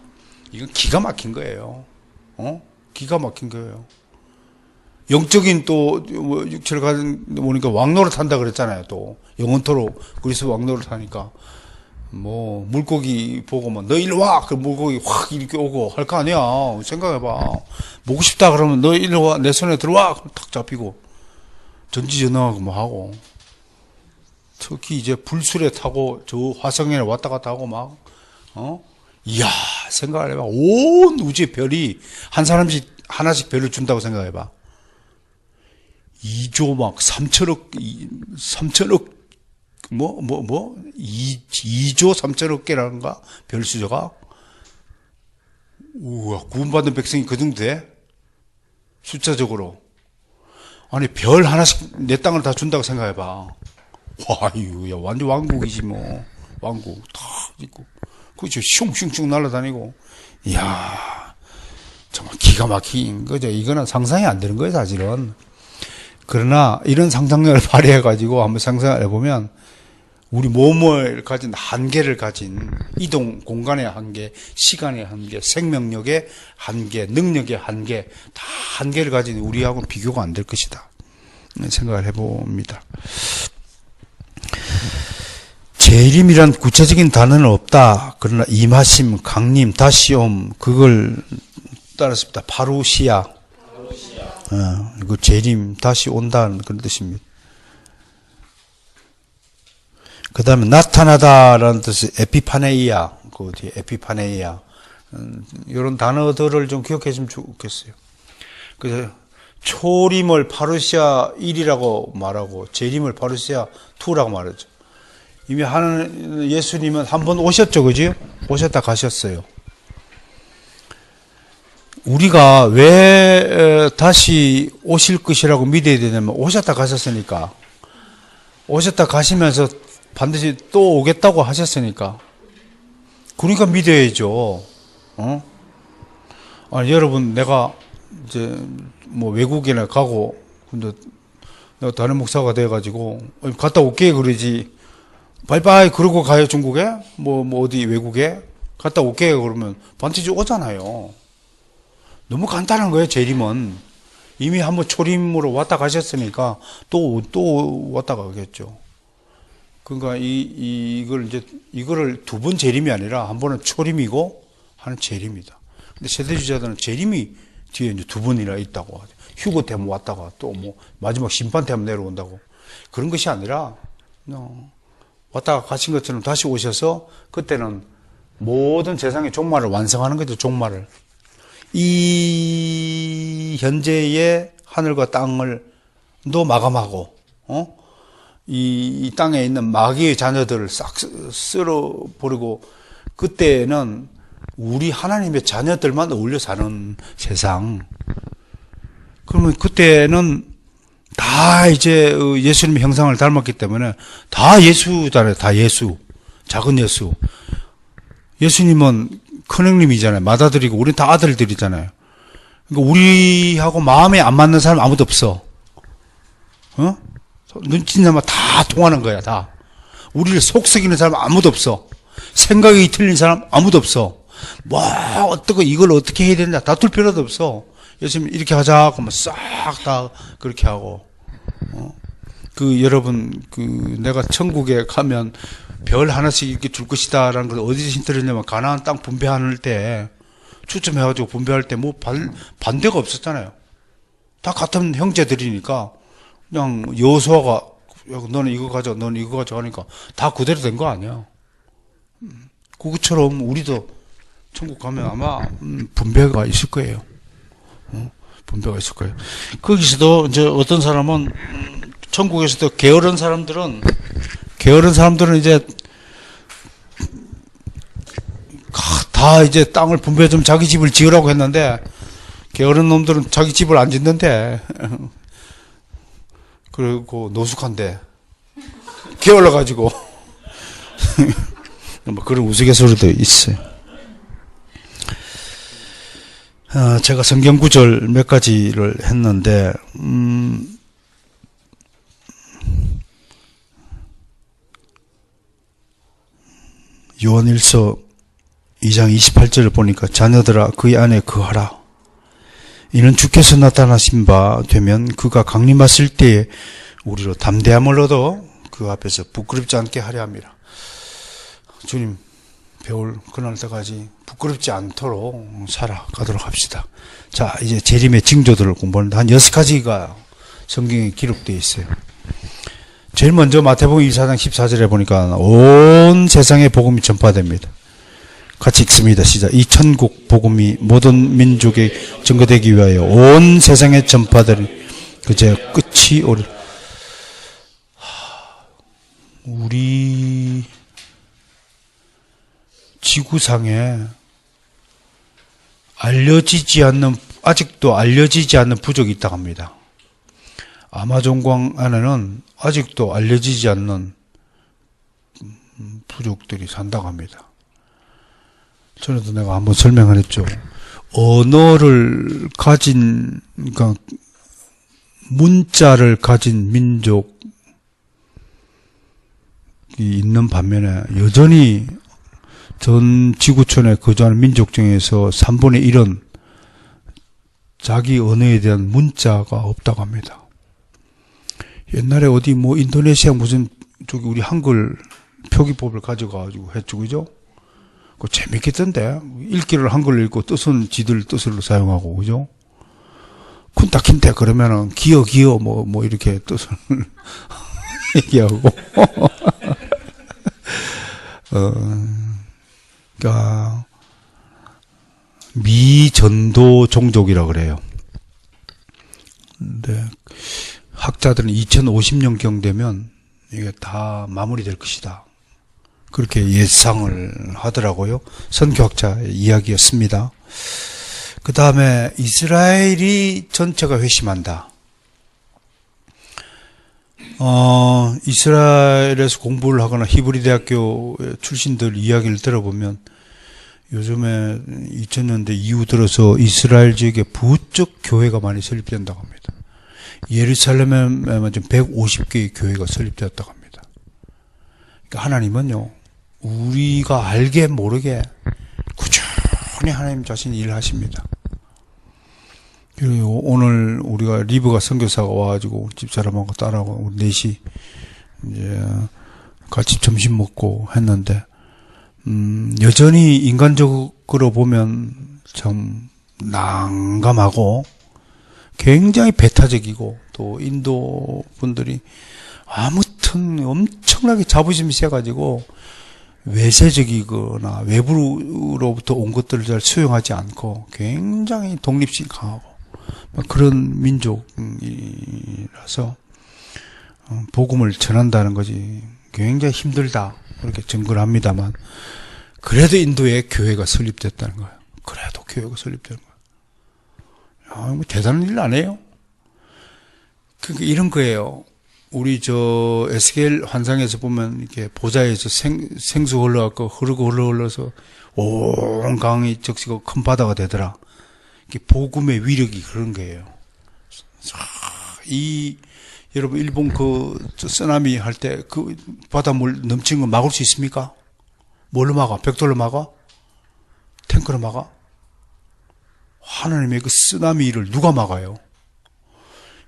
Speaker 1: 이건 기가 막힌 거예요. 기가 막힌 거예요. 영적인 또 육체를 가진 보니까 왕노릇 한다 그랬잖아요. 또 영원토로 그리스 왕노릇 하니까 물고기 보고 너 일로 와. 그 물고기 확 이렇게 오고 할 거 아니야. 생각해봐. 먹고 싶다 그러면 너 일로 와. 내 손에 들어와. 그럼 탁 잡히고. 전지전능하고 하고. 특히 이제 불술에 타고 저 화성에 왔다 갔다 하고 이야, 생각을 해봐. 온 우주의 별이 한 사람씩 하나씩 별을 준다고 생각해봐. 2조 3천억 2조 3천억 개라는가? 별 숫자가? 우와, 구원받은 백성이 그 정도 돼? 숫자적으로. 아니, 별 하나씩 내 땅을 다 준다고 생각해봐. 와, 이거, 완전 왕국이지, 왕국. 다 있고. 그죠. 슝슝슝 날아다니고. 이야, 정말 기가 막힌 거죠. 이거는 상상이 안 되는 거예요, 사실은. 그러나, 이런 상상력을 발휘해가지고 한번 상상을 해보면, 우리 몸을 가진 한계를 가진 이동 공간의 한계, 시간의 한계, 생명력의 한계, 능력의 한계, 다 한계를 가진 우리하고는 비교가 안 될 것이다. 생각을 해봅니다. 재림이란 구체적인 단어는 없다. 그러나 임하심, 강림, 다시 옴, 그걸 따랐습니다. 파루시아. 그 재림, 다시 온다는 그런 뜻입니다. 그 다음에 나타나다라는 뜻이 에피파네이아, 그 뒤에 에피파네이아, 이런 단어들을 좀 기억해 주면 좋겠어요. 그래서 초림을 파루시아 1이라고 말하고 재림을 파루시아 2라고 말하죠. 이미 예수님은 한 번 오셨죠, 그죠? 오셨다 가셨어요. 우리가 왜 다시 오실 것이라고 믿어야 되냐면 오셨다 가셨으니까. 오셨다 가시면서 반드시 또 오겠다고 하셨으니까. 그러니까 믿어야죠. 아니, 여러분, 내가 이제 외국이나 가고, 근데 내가 다른 목사가 돼가지고, 갔다 올게, 그러지. 바이바이 그러고 가요, 중국에? 뭐 어디 외국에? 갔다 올게요, 그러면 반드시 오잖아요. 너무 간단한 거예요, 재림은. 이미 한번 초림으로 왔다 가셨으니까 또 왔다 가겠죠. 그러니까 이거를 두 번 재림이 아니라 한 번은 초림이고 하는 재림이다. 근데 세대주자들은 재림이 뒤에 이제 두 번이나 있다고 하죠. 휴거 때문에 왔다가 또 뭐 마지막 심판 때문에 내려온다고. 그런 것이 아니라 왔다가 가신 것처럼 다시 오셔서 그때는 모든 세상의 종말을 완성하는 거죠. 종말을. 이 현재의 하늘과 땅을 또 마감하고 이 땅에 있는 마귀의 자녀들을 싹 쓸어버리고 그때는 우리 하나님의 자녀들만 어울려 사는 세상. 그러면 그때는 다 이제 예수님의 형상을 닮았기 때문에 다 예수잖아요. 다 예수. 작은 예수. 예수님은 큰형님이잖아요. 맏아들이고 우리는 다 아들들이잖아요. 그러니까 우리하고 마음에 안 맞는 사람 아무도 없어. 눈치나마 다 통하는 거야, 다. 우리를 속썩이는 사람 아무도 없어. 생각이 틀린 사람 아무도 없어. 어떻게 이걸 어떻게 해야 되냐 다툴 필요도 없어. 예수님 이렇게 하자고 싹 다 그렇게 하고. 여러분 내가 천국에 가면 별 하나씩 이렇게 줄 것이다라는 걸 어디서 들었냐면 가나안 땅 분배할 때 추첨해가지고 분배할 때 뭐 반대가 없었잖아요. 다 같은 형제들이니까 그냥 여호수아가 너는 이거 가져, 너는 이거 가져 하니까 다 그대로 된 거 아니야. 그것처럼 우리도 천국 가면 아마 분배가 있을 거예요. 분배가 있을 거예요. 거기서도 이제 어떤 사람은 천국에서도 게으른 사람들은 이제 다 이제 땅을 분배 좀 자기 집을 지으라고 했는데 게으른 놈들은 자기 집을 안 짓는데 그리고 노숙한데 게을러가지고 뭐 그런 우스갯소리도 있어요. 제가 성경 구절 몇 가지를 했는데 요한일서 2장 28절을 보니까 자녀들아 그의 안에 거하라. 이는 주께서 나타나신 바 되면 그가 강림하실 때에 우리로 담대함을 얻어 그 앞에서 부끄럽지 않게 하려 함이라. 주님 배울 그날 때까지 부끄럽지 않도록 살아가도록 합시다. 자, 이제 재림의 징조들을 공부하는데 한 6가지가 성경에 기록되어 있어요. 제일 먼저 마태복음 24장 14절에 보니까 온 세상에 복음이 전파됩니다. 같이 읽습니다. 시작. 이 천국 복음이 모든 민족에 증거되기 위하여 온 세상에 전파되는 그제 끝이 오리. 우리 지구상에 아직도 알려지지 않는 부족이 있다고 합니다. 아마존강 안에는 아직도 알려지지 않는 부족들이 산다고 합니다. 전에도 내가 한번 설명을 했죠. 언어를 가진, 그러니까 문자를 가진 민족이 있는 반면에 여전히 전 지구촌에 거주하는 민족 중에서 3분의 1은 자기 언어에 대한 문자가 없다고 합니다. 옛날에 어디 뭐 인도네시아 무슨 저기 우리 한글 표기법을 가져가지고 했죠, 그죠? 그거 재밌겠던데? 읽기를 한글로 읽고 뜻은 지들 뜻으로 사용하고, 그죠? 쿤타킨테 그러면은 기어 뭐 이렇게 뜻을 얘기하고. 그러니까 미전도 종족이라고 그래요. 근데 학자들은 2050년경 되면 이게 다 마무리될 것이다. 그렇게 예상을 하더라고요. 선교학자의 이야기였습니다. 그 다음에 이스라엘이 전체가 회심한다. 이스라엘에서 공부를 하거나 히브리 대학교 출신들 이야기를 들어보면 요즘에 2000년대 이후 들어서 이스라엘 지역에 부쩍 교회가 많이 설립된다고 합니다. 예루살렘에만 좀 150개의 교회가 설립되었다고 합니다. 그러니까 하나님은요, 우리가 알게 모르게 꾸준히 하나님 자신이 일하십니다. 그리고 오늘 우리가 리브가 선교사가 와가지고 집사람하고 딸하고 우리 넷이 이제 같이 점심 먹고 했는데, 여전히 인간적으로 보면 참 난감하고 굉장히 배타적이고, 또 인도 분들이 아무튼 엄청나게 자부심이 세가지고 외세적이거나 외부로부터 온 것들을 잘 수용하지 않고 굉장히 독립심 강하고 그런 민족이라서 복음을 전한다는 것이 굉장히 힘들다, 그렇게 증거를 합니다만, 그래도 인도에 교회가 설립됐다는 거예요. 그래도 교회가 설립되는 거예요. 뭐 대단한 일 아니에요? 그러니까 이런 거예요. 우리 에스겔 환상에서 보면 이렇게 보좌에서 생수 흘러갖고 흘러서 온 강이 적시고 큰 바다가 되더라. 이게 복음의 위력이 그런 거예요. 여러분, 일본 쓰나미 할 때 바닷물 넘치는 거 막을 수 있습니까? 뭘로 막아? 벽돌로 막아? 탱크로 막아? 하나님의 그 쓰나미를 누가 막아요?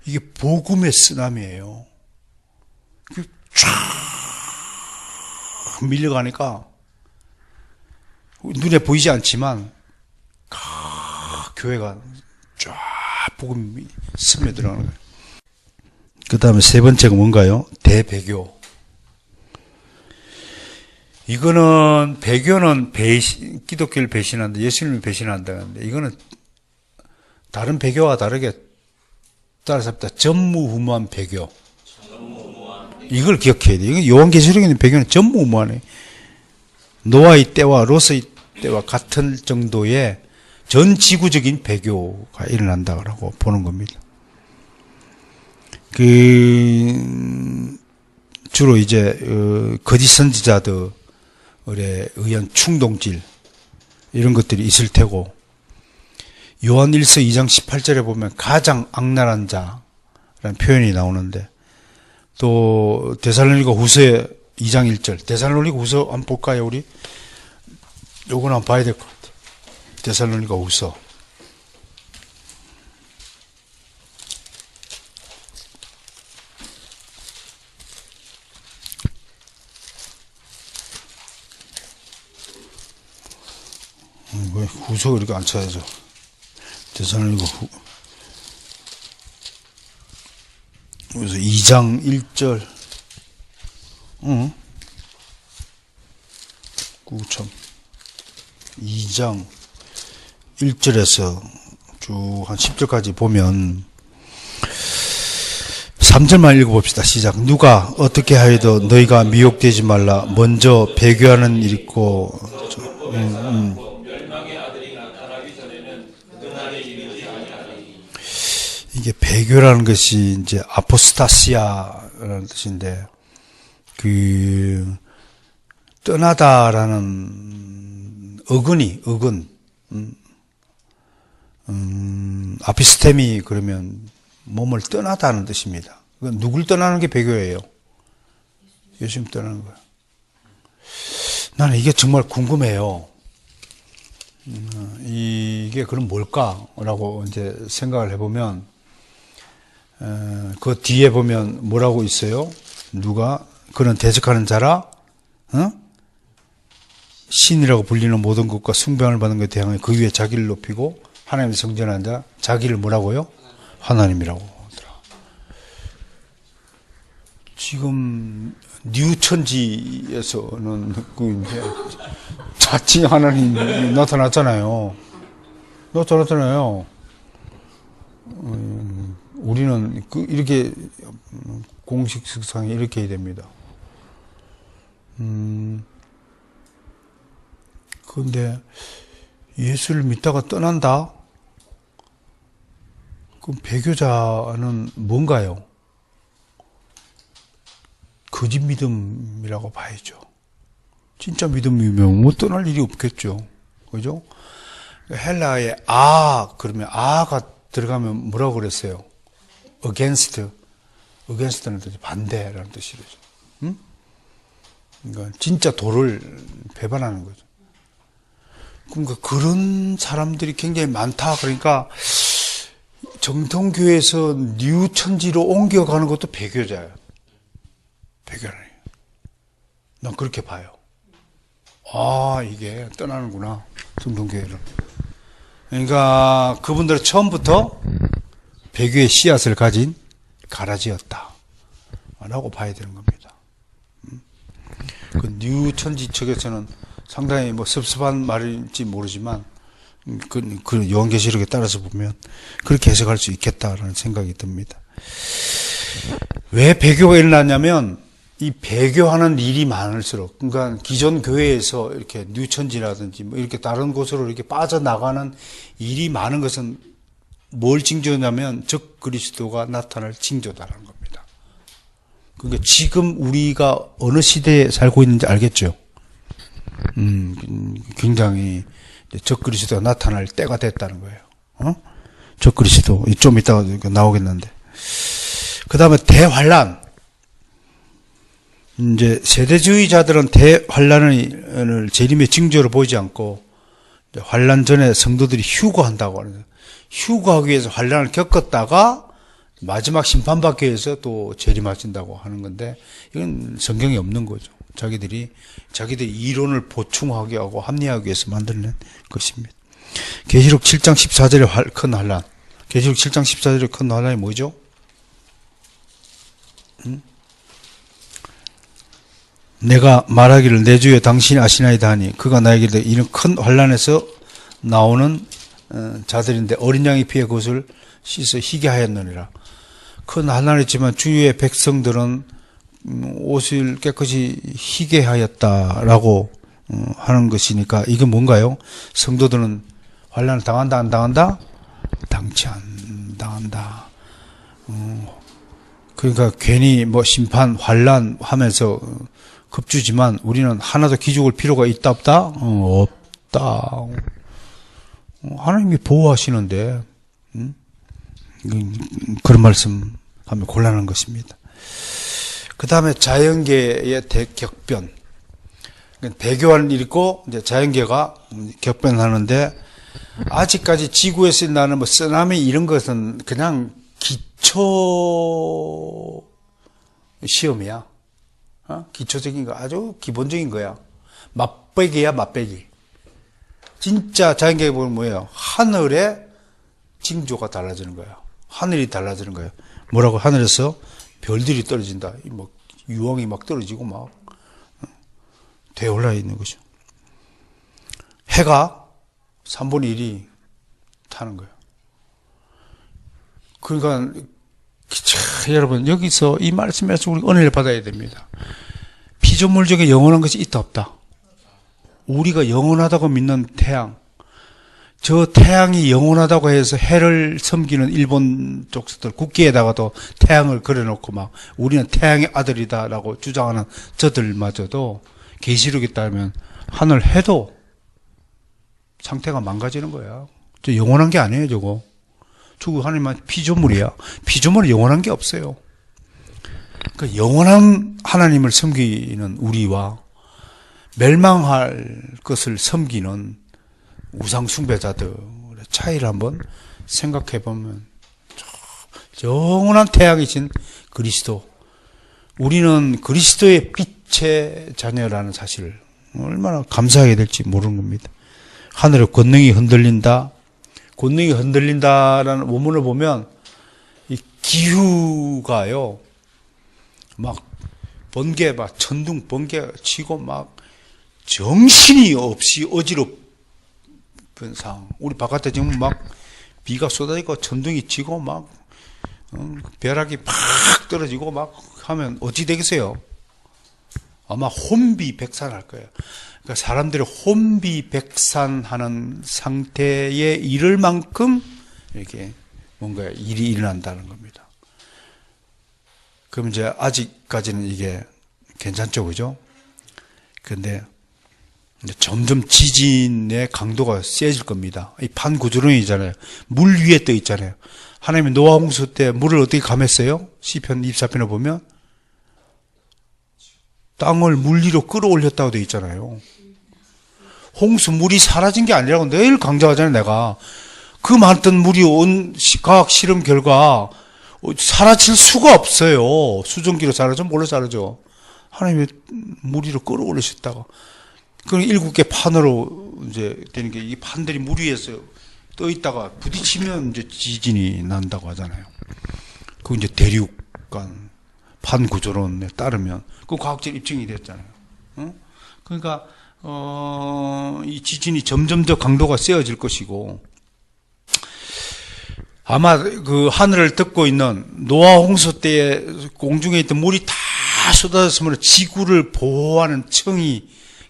Speaker 1: 이게 복음의 쓰나미예요. 쫙 밀려가니까 눈에 보이지 않지만 교회가 쫙 복음이 스며들어가는 거예요. 그 다음에 세 번째가 뭔가요? 대배교. 이거는, 배교는 기독교를 배신한다, 예수님을 배신한다는데, 이거는 다른 배교와 다르게 따라서 전무후무한 배교. 이걸 기억해야 돼. 이건 요한계시록에 있는 배교는 전무후무하네. 노아의 때와 롯의 때와 같은 정도의 전 지구적인 배교가 일어난다고 보는 겁니다. 주로 이제 거짓 선지자들에 의한 충동질, 이런 것들이 있을 테고, 요한일서 2장 18절에 보면 가장 악랄한 자라는 표현이 나오는데, 또 데살로니가 후서 2장 1절, 데살로니가 후서 한번 볼까요, 우리? 요거는 한번 봐야 될 것 같아요. 데살로니가 후서. 왜 후서가 이렇게 안 찾아져? 데살로니가 그래서 2장 1절, 2장 1절에서 쭉 한 10절까지 보면, 3절만 읽어봅시다. 시작. 누가 어떻게 하여도 너희가 미혹되지 말라. 먼저 배교하는 일 있고, 이게 배교라는 것이 이제 아포스타시아라는 뜻인데, 떠나다라는 어근, 아피스테미, 그러면 몸을 떠나다는 뜻입니다. 그건 누굴 떠나는 게 배교예요? 예수님 떠나는 거예요. 나는 이게 정말 궁금해요. 이게 그럼 뭘까라고 이제 생각을 해보면, 그 뒤에 보면 뭐라고 있어요? 누가 그는 대적하는 자라, 신이라고 불리는 모든 것과 숭배함을 받는 것에 대항해 그 위에 자기를 높이고 하나님의 성전한 자, 자기를 뭐라고요? 하나님이라고 하더라. 지금 뉴천지에서는 이제 자칭 하나님이 나타났잖아요. 우리는 이렇게 공식 석상에 이렇게 해야 됩니다. 그런데 예수를 믿다가 떠난다? 그럼 배교자는 뭔가요? 거짓 믿음이라고 봐야죠. 진짜 믿음이면 뭐 떠날 일이 없겠죠. 그죠? 헬라에 그러면 가 들어가면 뭐라고 그랬어요? against는 뜻이 반대라는 뜻이죠. 그러니까 진짜 도를 배반하는 거죠. 그러니까 그런 사람들이 굉장히 많다. 그러니까 정통교회에서 뉴천지로 옮겨가는 것도 배교자예요. 배교라니. 난 그렇게 봐요. 아, 이게 떠나는구나. 정통교회를. 그러니까 그분들은 처음부터 배교의 씨앗을 가진 가라지였다. 라고 봐야 되는 겁니다. 그 뉴천지 측에서는 상당히 뭐 섭섭한 말인지 모르지만 그 요한계시록에 따라서 보면 그렇게 해석할 수 있겠다라는 생각이 듭니다. 왜 배교가 일어나냐면 이 배교하는 일이 많을수록, 그러니까 기존 교회에서 이렇게 뉴천지라든지 뭐 이렇게 다른 곳으로 이렇게 빠져나가는 일이 많은 것은 뭘 징조냐면 적 그리스도가 나타날 징조다라는 겁니다. 그러니까 지금 우리가 어느 시대에 살고 있는지 알겠죠? 굉장히 적 그리스도가 나타날 때가 됐다는 거예요. 적 그리스도 좀 이따가 나오겠는데, 그 다음에 대환란. 이제 세대주의자들은 대환란을 재림의 징조로 보지 않고 환란 전에 성도들이 휴거한다고 하는, 휴거하기 위해서 환란을 겪었다가 마지막 심판받기 위해서 또 재림하신다고 하는 건데, 이건 성경에 없는 거죠. 자기들이 이론을 보충하게 하고 합리화하기 위해서 만들어낸 것입니다. 계시록 7장 14절의 큰 환란. 계시록 7장 14절의 큰 환란이 뭐죠? 내가 말하기를 내 주여 당신이 아시나이다 하니 그가 나에게 이르되 이는 큰 환란에서 나오는 자들인데 어린 양의 피에 그것을 씻어 희게 하였느니라. 큰 환란이지만 주의 백성들은 옷을 깨끗이 희게 하였다라고 하는 것이니까 이게 뭔가요? 성도들은 환란을 당한다 안 당한다? 당치 안 당한다. 그러니까 괜히 뭐 심판 환란 하면서 급주지만 우리는 하나도 기죽을 필요가 있다 없다? 없다. 하나님이 보호하시는데 그런 말씀 하면 곤란한 것입니다. 그 다음에 자연계의 대격변. 배교하는 일이 있고 이제 자연계가 격변하는데, 아직까지 지구에서 나는 뭐 쓰나미 이런 것은 그냥 기초 시험이야. 기초적인 거, 아주 기본적인 거야. 맛배기야, 맛배기. 진짜 자연계에 보면 뭐예요? 하늘의 징조가 달라지는 거야. 하늘이 달라지는 거예요. 뭐라고? 하늘에서 별들이 떨어진다. 뭐 유황이 막 떨어지고 막 되어올라 있는 거죠. 해가 3분의 1이 타는 거예요. 그러니까 여러분, 여기서 이 말씀에서 우리 은혜를 받아야 됩니다. 피조물 중에 영원한 것이 있다 없다? 우리가 영원하다고 믿는 태양, 저 태양이 영원하다고 해서 해를 섬기는 일본 족속들 국기에다가도 태양을 그려놓고 막 우리는 태양의 아들이다라고 주장하는 저들마저도 계시록에 따르면 하늘 해도 상태가 망가지는 거야. 저 영원한 게 아니에요, 저거. 저거 하나님은 피조물이야. 피조물은 영원한 게 없어요. 그 영원한 하나님을 섬기는 우리와 멸망할 것을 섬기는 우상 숭배자들의 차이를 한번 생각해 보면, 영원한 태양이신 그리스도, 우리는 그리스도의 빛의 자녀라는 사실을 얼마나 감사하게 될지 모르는 겁니다. 하늘의 권능이 흔들린다. 권능이 흔들린다라는 원문을 보면 이 기후가요, 막 번개, 막 천둥 번개 치고 막 정신이 없이 어지럽은 상황. 우리 바깥에 지금 막 비가 쏟아지고 천둥이 치고 막 벼락이 팍 떨어지고 막 하면 어찌 되겠어요? 아마 혼비백산할 거예요. 그러니까 사람들이 혼비백산하는 상태에 이를 만큼 이렇게 뭔가 일이 일어난다는 겁니다. 그럼 이제 아직까지는 이게 괜찮죠, 그죠? 근데 점점 지진의 강도가 세질 겁니다. 이 판구조령이잖아요. 물 위에 떠 있잖아요. 하나님이 노아 홍수 때 물을 어떻게 감했어요? 시편 24편을 보면 땅을 물리로 끌어올렸다고 되어 있잖아요. 홍수 물이 사라진 게 아니라고 늘 강조하잖아요, 내가. 그 많던 물이 온 과학 실험 결과 사라질 수가 없어요. 수증기로 사라져? 뭘로 사라져? 하나님이 물 위로 끌어올리셨다가. 그 7개 판으로 이제 되는 게 이 판들이 물 위에서 떠 있다가 부딪히면 이제 지진이 난다고 하잖아요. 그 이제 대륙간 판 구조론에 따르면 그 과학적 입증이 됐잖아요. 그러니까 이 지진이 점점 더 강도가 세어질 것이고 아마 그 하늘을 덮고 있는 노아 홍수 때에 공중에 있던 물이 다 쏟아졌으면 지구를 보호하는 청이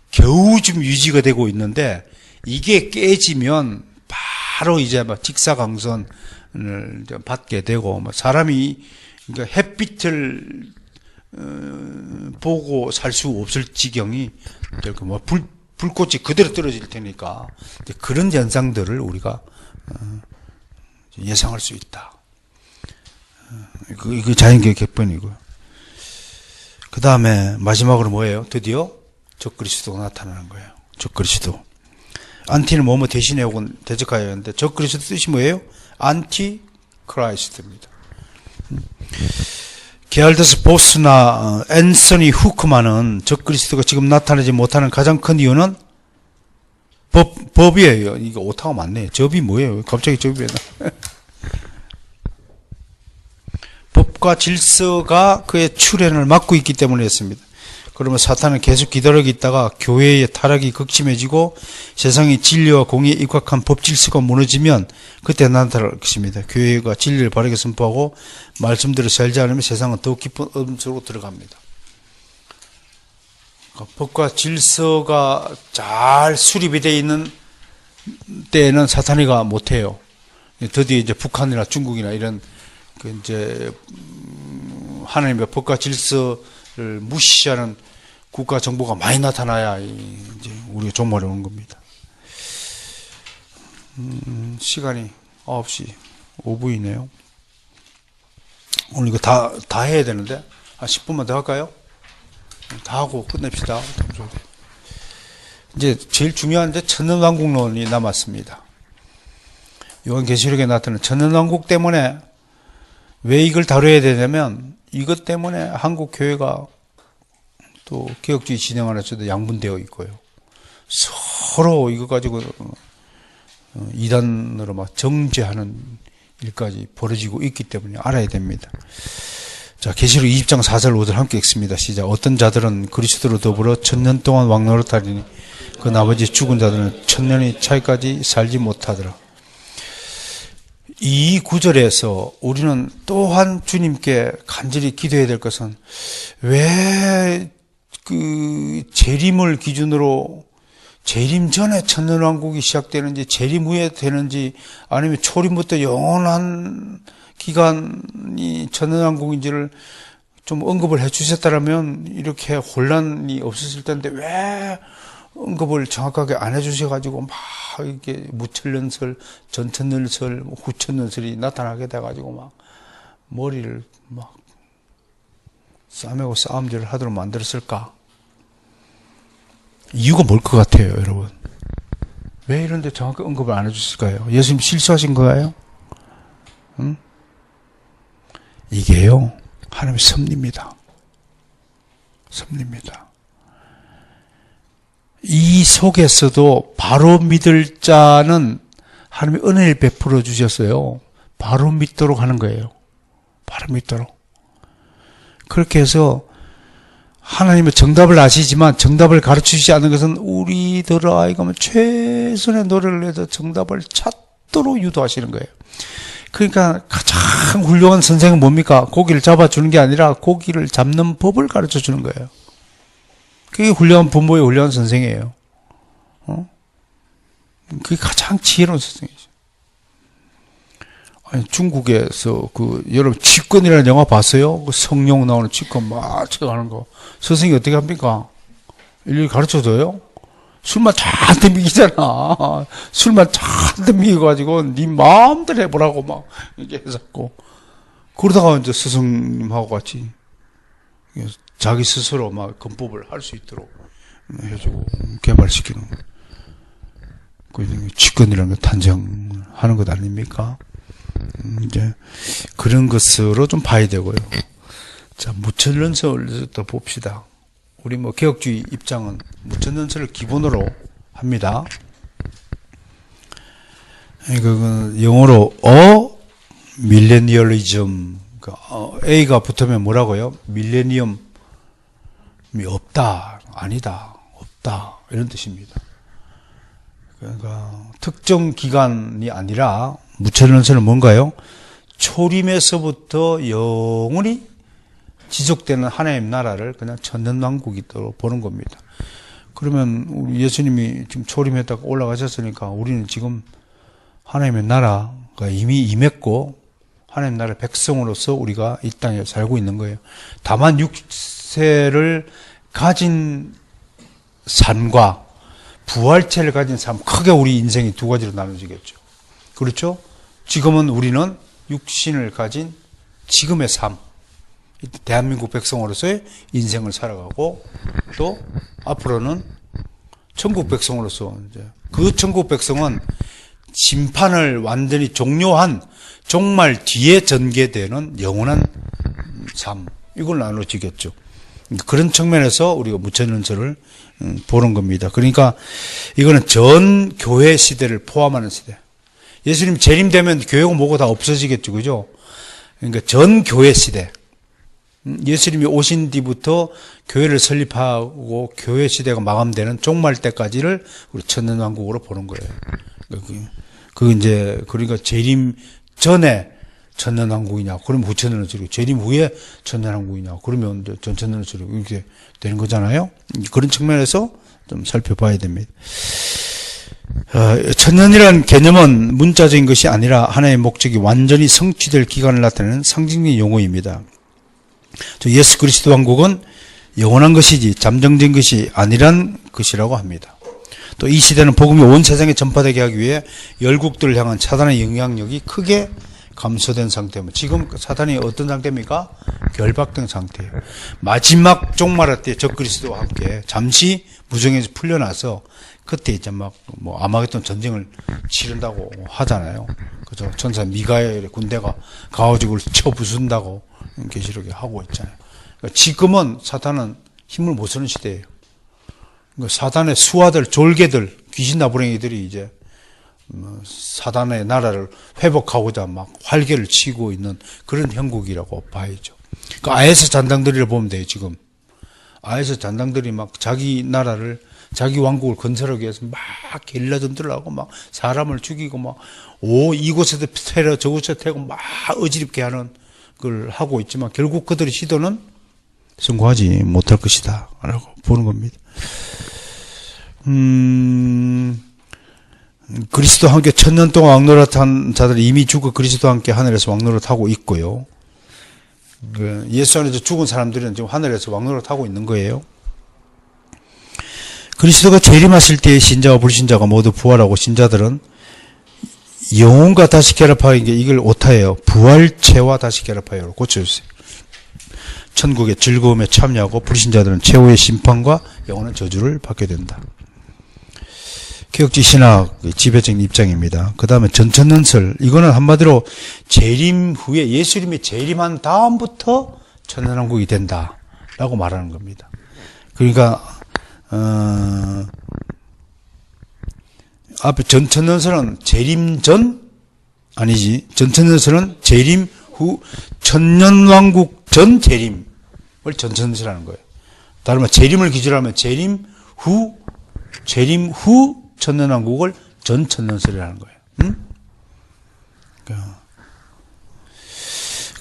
Speaker 1: 겨우 좀 유지가 되고 있는데 이게 깨지면 바로 이제 막 직사광선을 받게 되고 사람이 그러니까 햇빛을 보고 살 수 없을 지경이 될 거 뭐 불꽃이 그대로 떨어질 테니까 그런 현상들을 우리가 예상할 수 있다. 그 자연계의 객관이고요. 그 다음에 마지막으로 뭐예요? 드디어 적그리스도가 나타나는 거예요. 적그리스도. 안티는 뭐뭐 대신해 오곤 대적하여 하는데 적그리스도 뜻이 뭐예요? 안티크라이스트입니다. 게알더스 보스나 앤서니 후크만은 적그리스도가 지금 나타나지 못하는 가장 큰 이유는 법이에요. 이거 오타가 많네. 접이 뭐예요? 갑자기 접이 왜 나? 법과 질서가 그의 출현을 막고 있기 때문이었습니다. 그러면 사탄은 계속 기다리고 있다가 교회의 타락이 극심해지고 세상의 진리와 공의에 입각한 법 질서가 무너지면 그때 나타날 것입니다. 교회가 진리를 바르게 선포하고 말씀대로 살지 않으면 세상은 더욱 깊은 어둠 속으로 들어갑니다. 그러니까 법과 질서가 잘 수립이 되어 있는 때에는 사탄이가 못해요. 드디어 이제 북한이나 중국이나 이런 그 이제 하나님의 법과 질서를 무시하는 국가 정보가 많이 나타나야 이제 우리가 종말에 오는 겁니다. 시간이 9시 5분이네요. 오늘 이거 다 해야 되는데 한 10분만 더 할까요? 다 하고 끝냅시다. 이제 제일 중요한 게 천년왕국론이 남았습니다. 요한계시록에 나타나는 천년왕국 때문에 왜 이걸 다뤄야 되냐면 이것 때문에 한국 교회가 또 개혁주의 진영하는 데도 양분되어 있고요. 서로 이거 가지고 이단으로 막 정죄하는 일까지 벌어지고 있기 때문에 알아야 됩니다. 자, 계시록 20장 4절 5절 함께 읽습니다. 시작. 어떤 자들은 그리스도로 더불어 1000년 동안 왕노릇하리니 그 나머지 죽은 자들은 1000년의 차이까지 살지 못하더라. 이 구절에서 우리는 또한 주님께 간절히 기도해야 될 것은 왜 그 재림을 기준으로 재림 전에 천년왕국이 시작되는지 재림 후에 되는지 아니면 초림부터 영원한 기간이 천년왕국인지를 좀 언급을 해 주셨다면 이렇게 혼란이 없었을 텐데 왜 언급을 정확하게 안 해 주셔가지고 막 이렇게 무천년설, 전천년설, 후천년설이 나타나게 돼가지고 막 머리를 막 싸매고 싸움질을 하도록 만들었을까? 이유가 뭘 것 같아요, 여러분? 왜 이런데 정확히 언급을 안 해주실까요? 예수님 실수하신 거예요? 응? 이게요, 하나님의 섭리입니다. 섭리입니다. 이 속에서도 바로 믿을 자는 하나님의 은혜를 베풀어 주셨어요. 바로 믿도록 하는 거예요. 바로 믿도록. 그렇게 해서 하나님은 정답을 아시지만 정답을 가르치시지 않는 것은 우리들의 아이가 최선의 노력을 해서 정답을 찾도록 유도하시는 거예요. 그러니까 가장 훌륭한 선생은 뭡니까? 고기를 잡아주는 게 아니라 고기를 잡는 법을 가르쳐 주는 거예요. 그게 훌륭한 부모의 훌륭한 선생이에요. 그게 가장 지혜로운 선생이죠. 아니, 중국에서 여러분, 취권이라는 영화 봤어요? 그 성룡 나오는 취권 막 쳐가는 거. 선생님이 어떻게 합니까? 일일이 가르쳐 줘요? 술만 잔뜩 미기잖아. 술만 잔뜩 미겨가지고, 네 마음대로 해보라고 막, 이렇게 해서. 그러다가 이제 스승님하고 같이 자기 스스로 막 건법을 할 수 있도록 해주고 개발시키는 그 집권이라는 게 탄생하는 것 아닙니까? 이제 그런 것으로 좀 봐야 되고요. 자, 무천연설부터 봅시다. 우리 뭐 개혁주의 입장은 무천연설을 기본으로 합니다. 그건 영어로 밀레니얼리즘, A가 붙으면 뭐라고요? 밀레니엄이 없다, 아니다, 없다 이런 뜻입니다. 그러니까 특정 기간이 아니라 무천연설은 뭔가요? 초림에서부터 영원히 지속되는 하나님 나라를 그냥 천년왕국이도록 보는 겁니다. 그러면 예수님이 지금 초림했다가 올라가셨으니까 우리는 지금 하나님의 나라가 이미 임했고 하나님 나라의 백성으로서 우리가 이 땅에 살고 있는 거예요. 다만 육체를 가진 삶과 부활체를 가진 삶, 크게 우리 인생이 두 가지로 나눠지겠죠. 그렇죠? 지금은 우리는 육신을 가진 지금의 삶, 대한민국 백성으로서의 인생을 살아가고 또 앞으로는 천국 백성으로서 이제 그 천국 백성은 심판을 완전히 종료한 종말 뒤에 전개되는 영원한 삶, 이걸 나눠지겠죠. 그런 측면에서 우리가 무천연설을 보는 겁니다. 그러니까 이거는 전 교회 시대를 포함하는 시대. 예수님 재림되면 교회가 뭐고 다 없어지겠죠, 그죠? 그러니까 전 교회 시대. 예수님이 오신 뒤부터 교회를 설립하고 교회 시대가 마감되는 종말 때까지를 우리 천년왕국으로 보는 거예요. 그러니까 재림 전에 천년왕국이냐, 그러면 후천년왕국이고, 재림 후에 천년왕국이냐, 그러면 전천년왕국이고, 이렇게 되는 거잖아요. 그런 측면에서 좀 살펴봐야 됩니다. 천년이라는 개념은 문자적인 것이 아니라 하나의 목적이 완전히 성취될 기간을 나타내는 상징적인 용어입니다. 예수 그리스도 왕국은 영원한 것이지 잠정된 것이 아니란 것이라고 합니다. 또 이 시대는 복음이 온 세상에 전파되게 하기 위해 열국들을 향한 사단의 영향력이 크게 감소된 상태입니다. 지금 사단이 어떤 상태입니까? 결박된 상태예요. 마지막 종말할 때 적그리스도와 함께 잠시 무정에서 풀려나서 그때 이제 아마겟돈 전쟁을 치른다고 하잖아요. 그죠? 천사 미가엘의 군대가 가오직을 쳐 부순다고 계시록에 하고 있잖아요. 그러니까 지금은 사탄은 힘을 못 쓰는 시대예요. 그러니까 사단의 수하들, 졸개들, 귀신 나부랭이들이 이제 사단의 나라를 회복하고자 막 활개를 치고 있는 그런 형국이라고 봐야죠. 그러니까 아에서 잔당들이를 보면 돼요, 지금. 아에서 잔당들이 막 자기 나라를, 자기 왕국을 건설하기 위해서 막 게릴라 전투를 하고 막 사람을 죽이고 막 이곳에서 테러, 저곳에서 테러 막 어지럽게 하는 걸 하고 있지만 결국 그들의 시도는 성공하지 못할 것이다 라고 보는 겁니다. 그리스도와 함께 1000년 동안 왕노릇한 자들이 이미 죽어 그리스도와 함께 하늘에서 왕노릇하고 있고요. 예수 안에서 죽은 사람들은 지금 하늘에서 왕노릇하고 있는 거예요. 그리스도가 재림하실 때의 신자와 불신자가 모두 부활하고 신자들은 영혼과 다시 결합하는 게 이걸 오타예요. 부활체와 다시 결합하여 고쳐주세요. 천국의 즐거움에 참여하고 불신자들은 최후의 심판과 영원한 저주를 받게 된다. 개혁주의 신학 지배적인 입장입니다. 그 다음에 전천년설, 이거는 한마디로 재림 후에 예수님이 재림한 다음부터 천년왕국이 된다라고 말하는 겁니다. 그러니까 앞에 전천년설은 재림 전 아니지, 전천년설은 재림 후 천년왕국 전 재림을 전천년설하는 거예요. 다른 말 재림을 기준으로 하면 재림 후 천년왕국을 전천년설이라는 거예요. 그러니까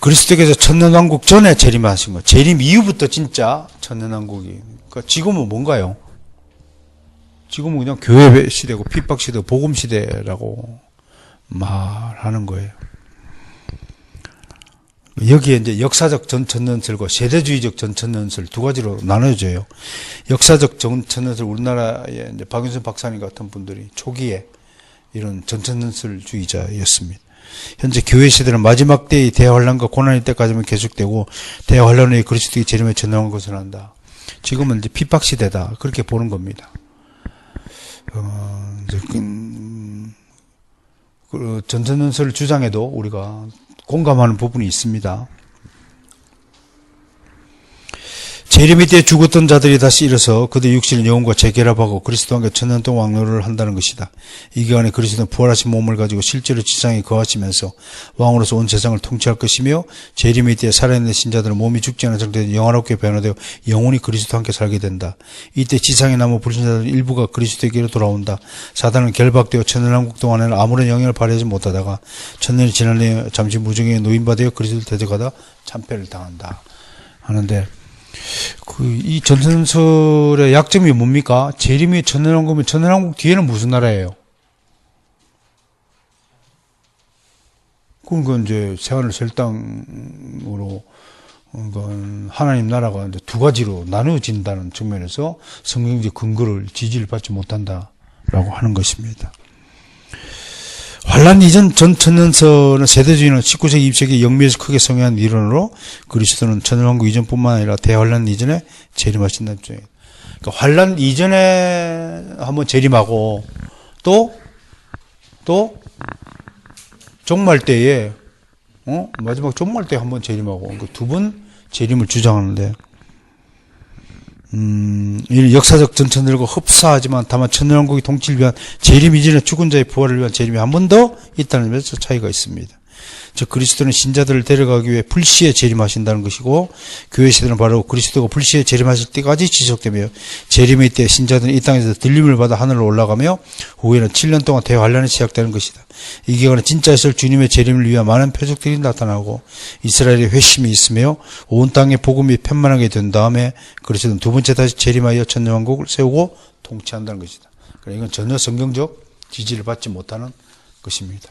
Speaker 1: 그리스도께서 천년왕국 전에 재림하신 거예요. 재림 이후부터 진짜 천년왕국이. 그러니까 지금은 뭔가요? 지금은 그냥 교회 시대고 핍박 시대, 복음 시대라고 말하는 거예요. 여기에 이제 역사적 전천년설과 세대주의적 전천년설 두 가지로 나눠져요. 역사적 전천년설, 우리나라의 이제 박윤선 박사님 같은 분들이 초기에 이런 전천년설주의자였습니다. 현재 교회 시대는 마지막 때의 대환란과 고난의 때까지만 계속되고 대환란 후에 그리스도의 재림에 전능한 것을 한다. 지금은 이제 핍박 시대다. 그렇게 보는 겁니다. 전천전설을 주장해도 우리가 공감하는 부분이 있습니다. 재림의 때 죽었던 자들이 다시 일어서 그들의 육신을 영혼과 재결합하고 그리스도와 함께 천년 동안 왕노를 한다는 것이다. 이 기간에 그리스도는 부활하신 몸을 가지고 실제로 지상에 거하시면서 왕으로서 온 세상을 통치할 것이며 재림의 때에 살아있는 신자들은 몸이 죽지 않은 상태에서 영화롭게 변화되어 영원히 그리스도와 함께 살게 된다. 이때 지상에 남은 불신자들 일부가 그리스도에게로 돌아온다. 사단은 결박되어 천년왕국 동안에는 아무런 영향을 발휘하지 못하다가 천년이 지난 후에 잠시 무정에 노인받아 그리스도를 대적하다 참패를 당한다. 하는데 이 전선설의 약점이 뭡니까? 재림이 천년왕국이면 천년왕국 뒤에는 무슨 나라예요? 그건 이제 새하늘 새 땅으로 하나님 나라가 이제 두 가지로 나누어진다는 측면에서 성경적 근거를 지지를 받지 못한다라고 하는 것입니다. 환란 이전 전천년설은 세대주의는 19세기, 20세기 영미에서 크게 성행한 이론으로 그리스도는 천년왕국 이전뿐만 아니라 대환란 이전에 재림하신다는 주장이에요. 그러니까 환란 이전에 한번 재림하고 또 종말 때에 마지막 종말 때 한번 재림하고 두 번 재림을 주장하는데 이 역사적 전천들과 흡사하지만 다만 천년왕국의 통치를 위한 재림 이전의 죽은 자의 부활을 위한 재림이 한 번 더 있다는 점에서 차이가 있습니다. 즉 그리스도는 신자들을 데려가기 위해 불시에 재림하신다는 것이고 교회 시대는 바로 그리스도가 불시에 재림하실 때까지 지속되며 재림의 때 신자들은 이 땅에서 들림을 받아 하늘로 올라가며 후에는 7년 동안 대환란이 시작되는 것이다. 이 기간에 진짜 있을 주님의 재림을 위한 많은 표적들이 나타나고 이스라엘의 회심이 있으며 온 땅에 복음이 편만하게 된 다음에 그리스도는 두 번째 다시 재림하여 천년왕국을 세우고 통치한다는 것이다. 그러니까 이건 전혀 성경적 지지를 받지 못하는 것입니다.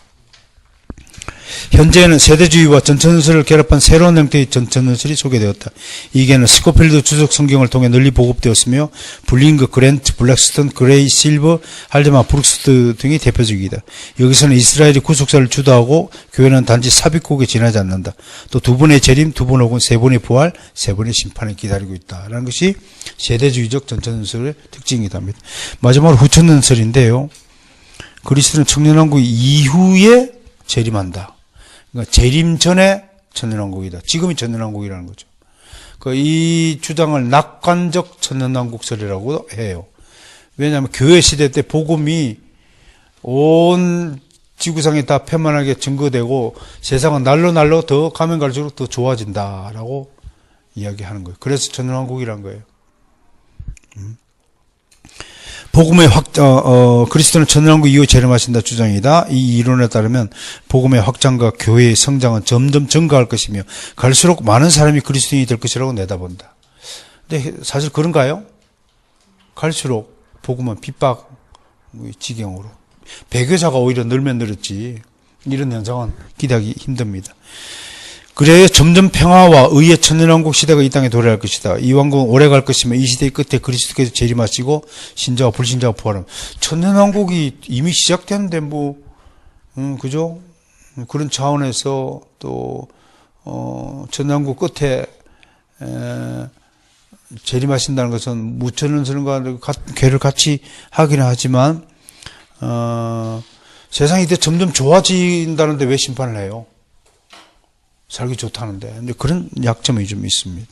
Speaker 1: 현재는 세대주의와 전천전설을 결합한 새로운 형태의 전천전설이 소개되었다. 이게는 스코필드 주석 성경을 통해 널리 보급되었으며 블링그, 그랜트, 블랙스턴, 그레이, 실버, 할드만, 브룩스 등이 대표적이다. 여기서는 이스라엘이 구속사를 주도하고 교회는 단지 삽입국에 지나지 않는다. 또 두 번의 재림, 두 번 혹은 세 번의 부활, 세 번의 심판을 기다리고 있다라는 것이 세대주의적 전천전설의 특징이다. 마지막으로 후천전설인데요. 그리스도는 천년왕국 이후에 재림한다. 그러니까 재림 전에 천년왕국이다. 지금이 천년왕국이라는 거죠. 이 주장을 낙관적 천년왕국설이라고 해요. 왜냐하면 교회 시대 때 복음이 온 지구상에 다 편만하게 증거되고 세상은 날로 더 가면 갈수록 더 좋아진다라고 이야기하는 거예요. 그래서 천년왕국이라는 거예요. 복음의 그리스도는 천년왕국 이후 재림하신다 주장이다. 이 이론에 따르면 복음의 확장과 교회의 성장은 점점 증가할 것이며 갈수록 많은 사람이 그리스도인이 될 것이라고 내다본다. 근데 사실 그런가요? 갈수록 복음은 핍박 지경으로. 배교자가 오히려 늘면 늘었지. 이런 현상은 기대하기 힘듭니다. 그래야 점점 평화와 의의 천년왕국 시대가 이 땅에 도래할 것이다. 이 왕국은 오래 갈 것이며 이 시대의 끝에 그리스도께서 재림하시고 신자와 불신자가 부활하면 천년왕국이 이미 시작됐는데 그죠? 그런 차원에서 또 천년왕국 끝에 재림하신다는 것은 무천년설과 괴를 같이 하기는 하지만 세상이 이제 점점 좋아진다는데 왜 심판을 해요? 살기 좋다는데. 근데 그런 약점이 좀 있습니다.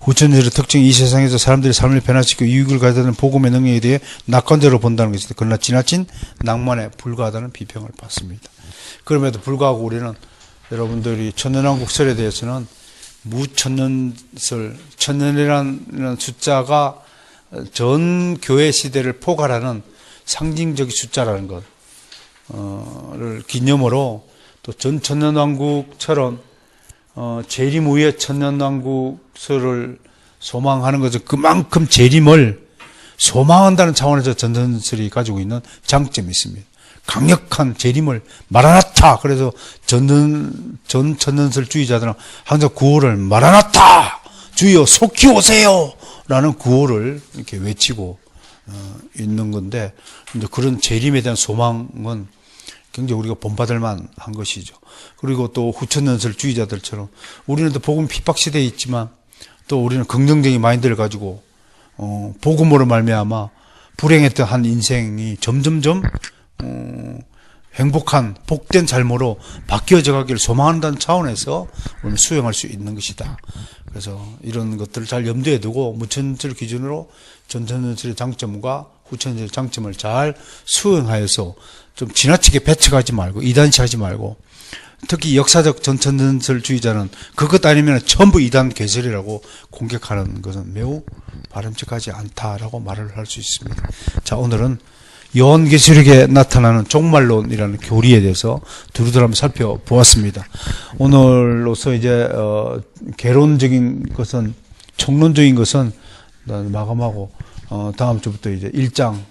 Speaker 1: 후천전설의 특징이 이 세상에서 사람들의 삶을 변화시키고 유익을 가져다는 복음의 능력에 대해 낙관적으로 본다는 것입니다. 그러나 지나친 낭만에 불과하다는 비평을 받습니다. 그럼에도 불구하고 우리는 여러분들이 천년왕국설에 대해서는 무천년설, 천년이라는 숫자가 전 교회 시대를 포괄하는 상징적인 숫자라는 것을 기념으로 또 전 천년왕국처럼 재림 후에 천년왕국설을 소망하는 것은 그만큼 재림을 소망한다는 차원에서 전천설이 가지고 있는 장점이 있습니다. 강력한 재림을 마라나타. 그래서 전 천년설주의자들은 항상 구호를 마라나타 주여 속히 오세요 라는 구호를 이렇게 외치고 있는 건데, 근데 그런 재림에 대한 소망은 굉장히 우리가 본받을 만한 것이죠. 그리고 또 후천연설주의자들처럼 우리는 또 복음 핍박 시대에 있지만 또 우리는 긍정적인 마인드를 가지고 복음으로 말미암아 불행했던 한 인생이 점점점 행복한 복된 삶으로 바뀌어져 가기를 소망한다는 차원에서 우리는 수용할 수 있는 것이다. 그래서 이런 것들을 잘 염두에 두고 무천연설 기준으로 전천연설의 장점과 후천연설의 장점을 잘 수용하여서 좀 지나치게 배척하지 말고 이단시하지 말고, 특히 역사적 전천연설주의자는 그것 아니면 전부 이단 개설이라고 공격하는 것은 매우 바람직하지 않다라고 말을 할 수 있습니다. 자, 오늘은 요한계시록에 나타나는 종말론이라는 교리에 대해서 두루두루 한번 살펴보았습니다. 오늘로서 이제 개론적인 것은, 총론적인 것은 마감하고 다음 주부터 이제 1장과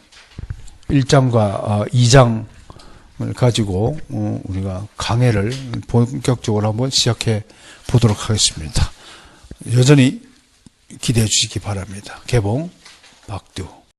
Speaker 1: 2장을 가지고 우리가 강해를 본격적으로 한번 시작해 보도록 하겠습니다. 여전히 기대해 주시기 바랍니다. 개봉 박두.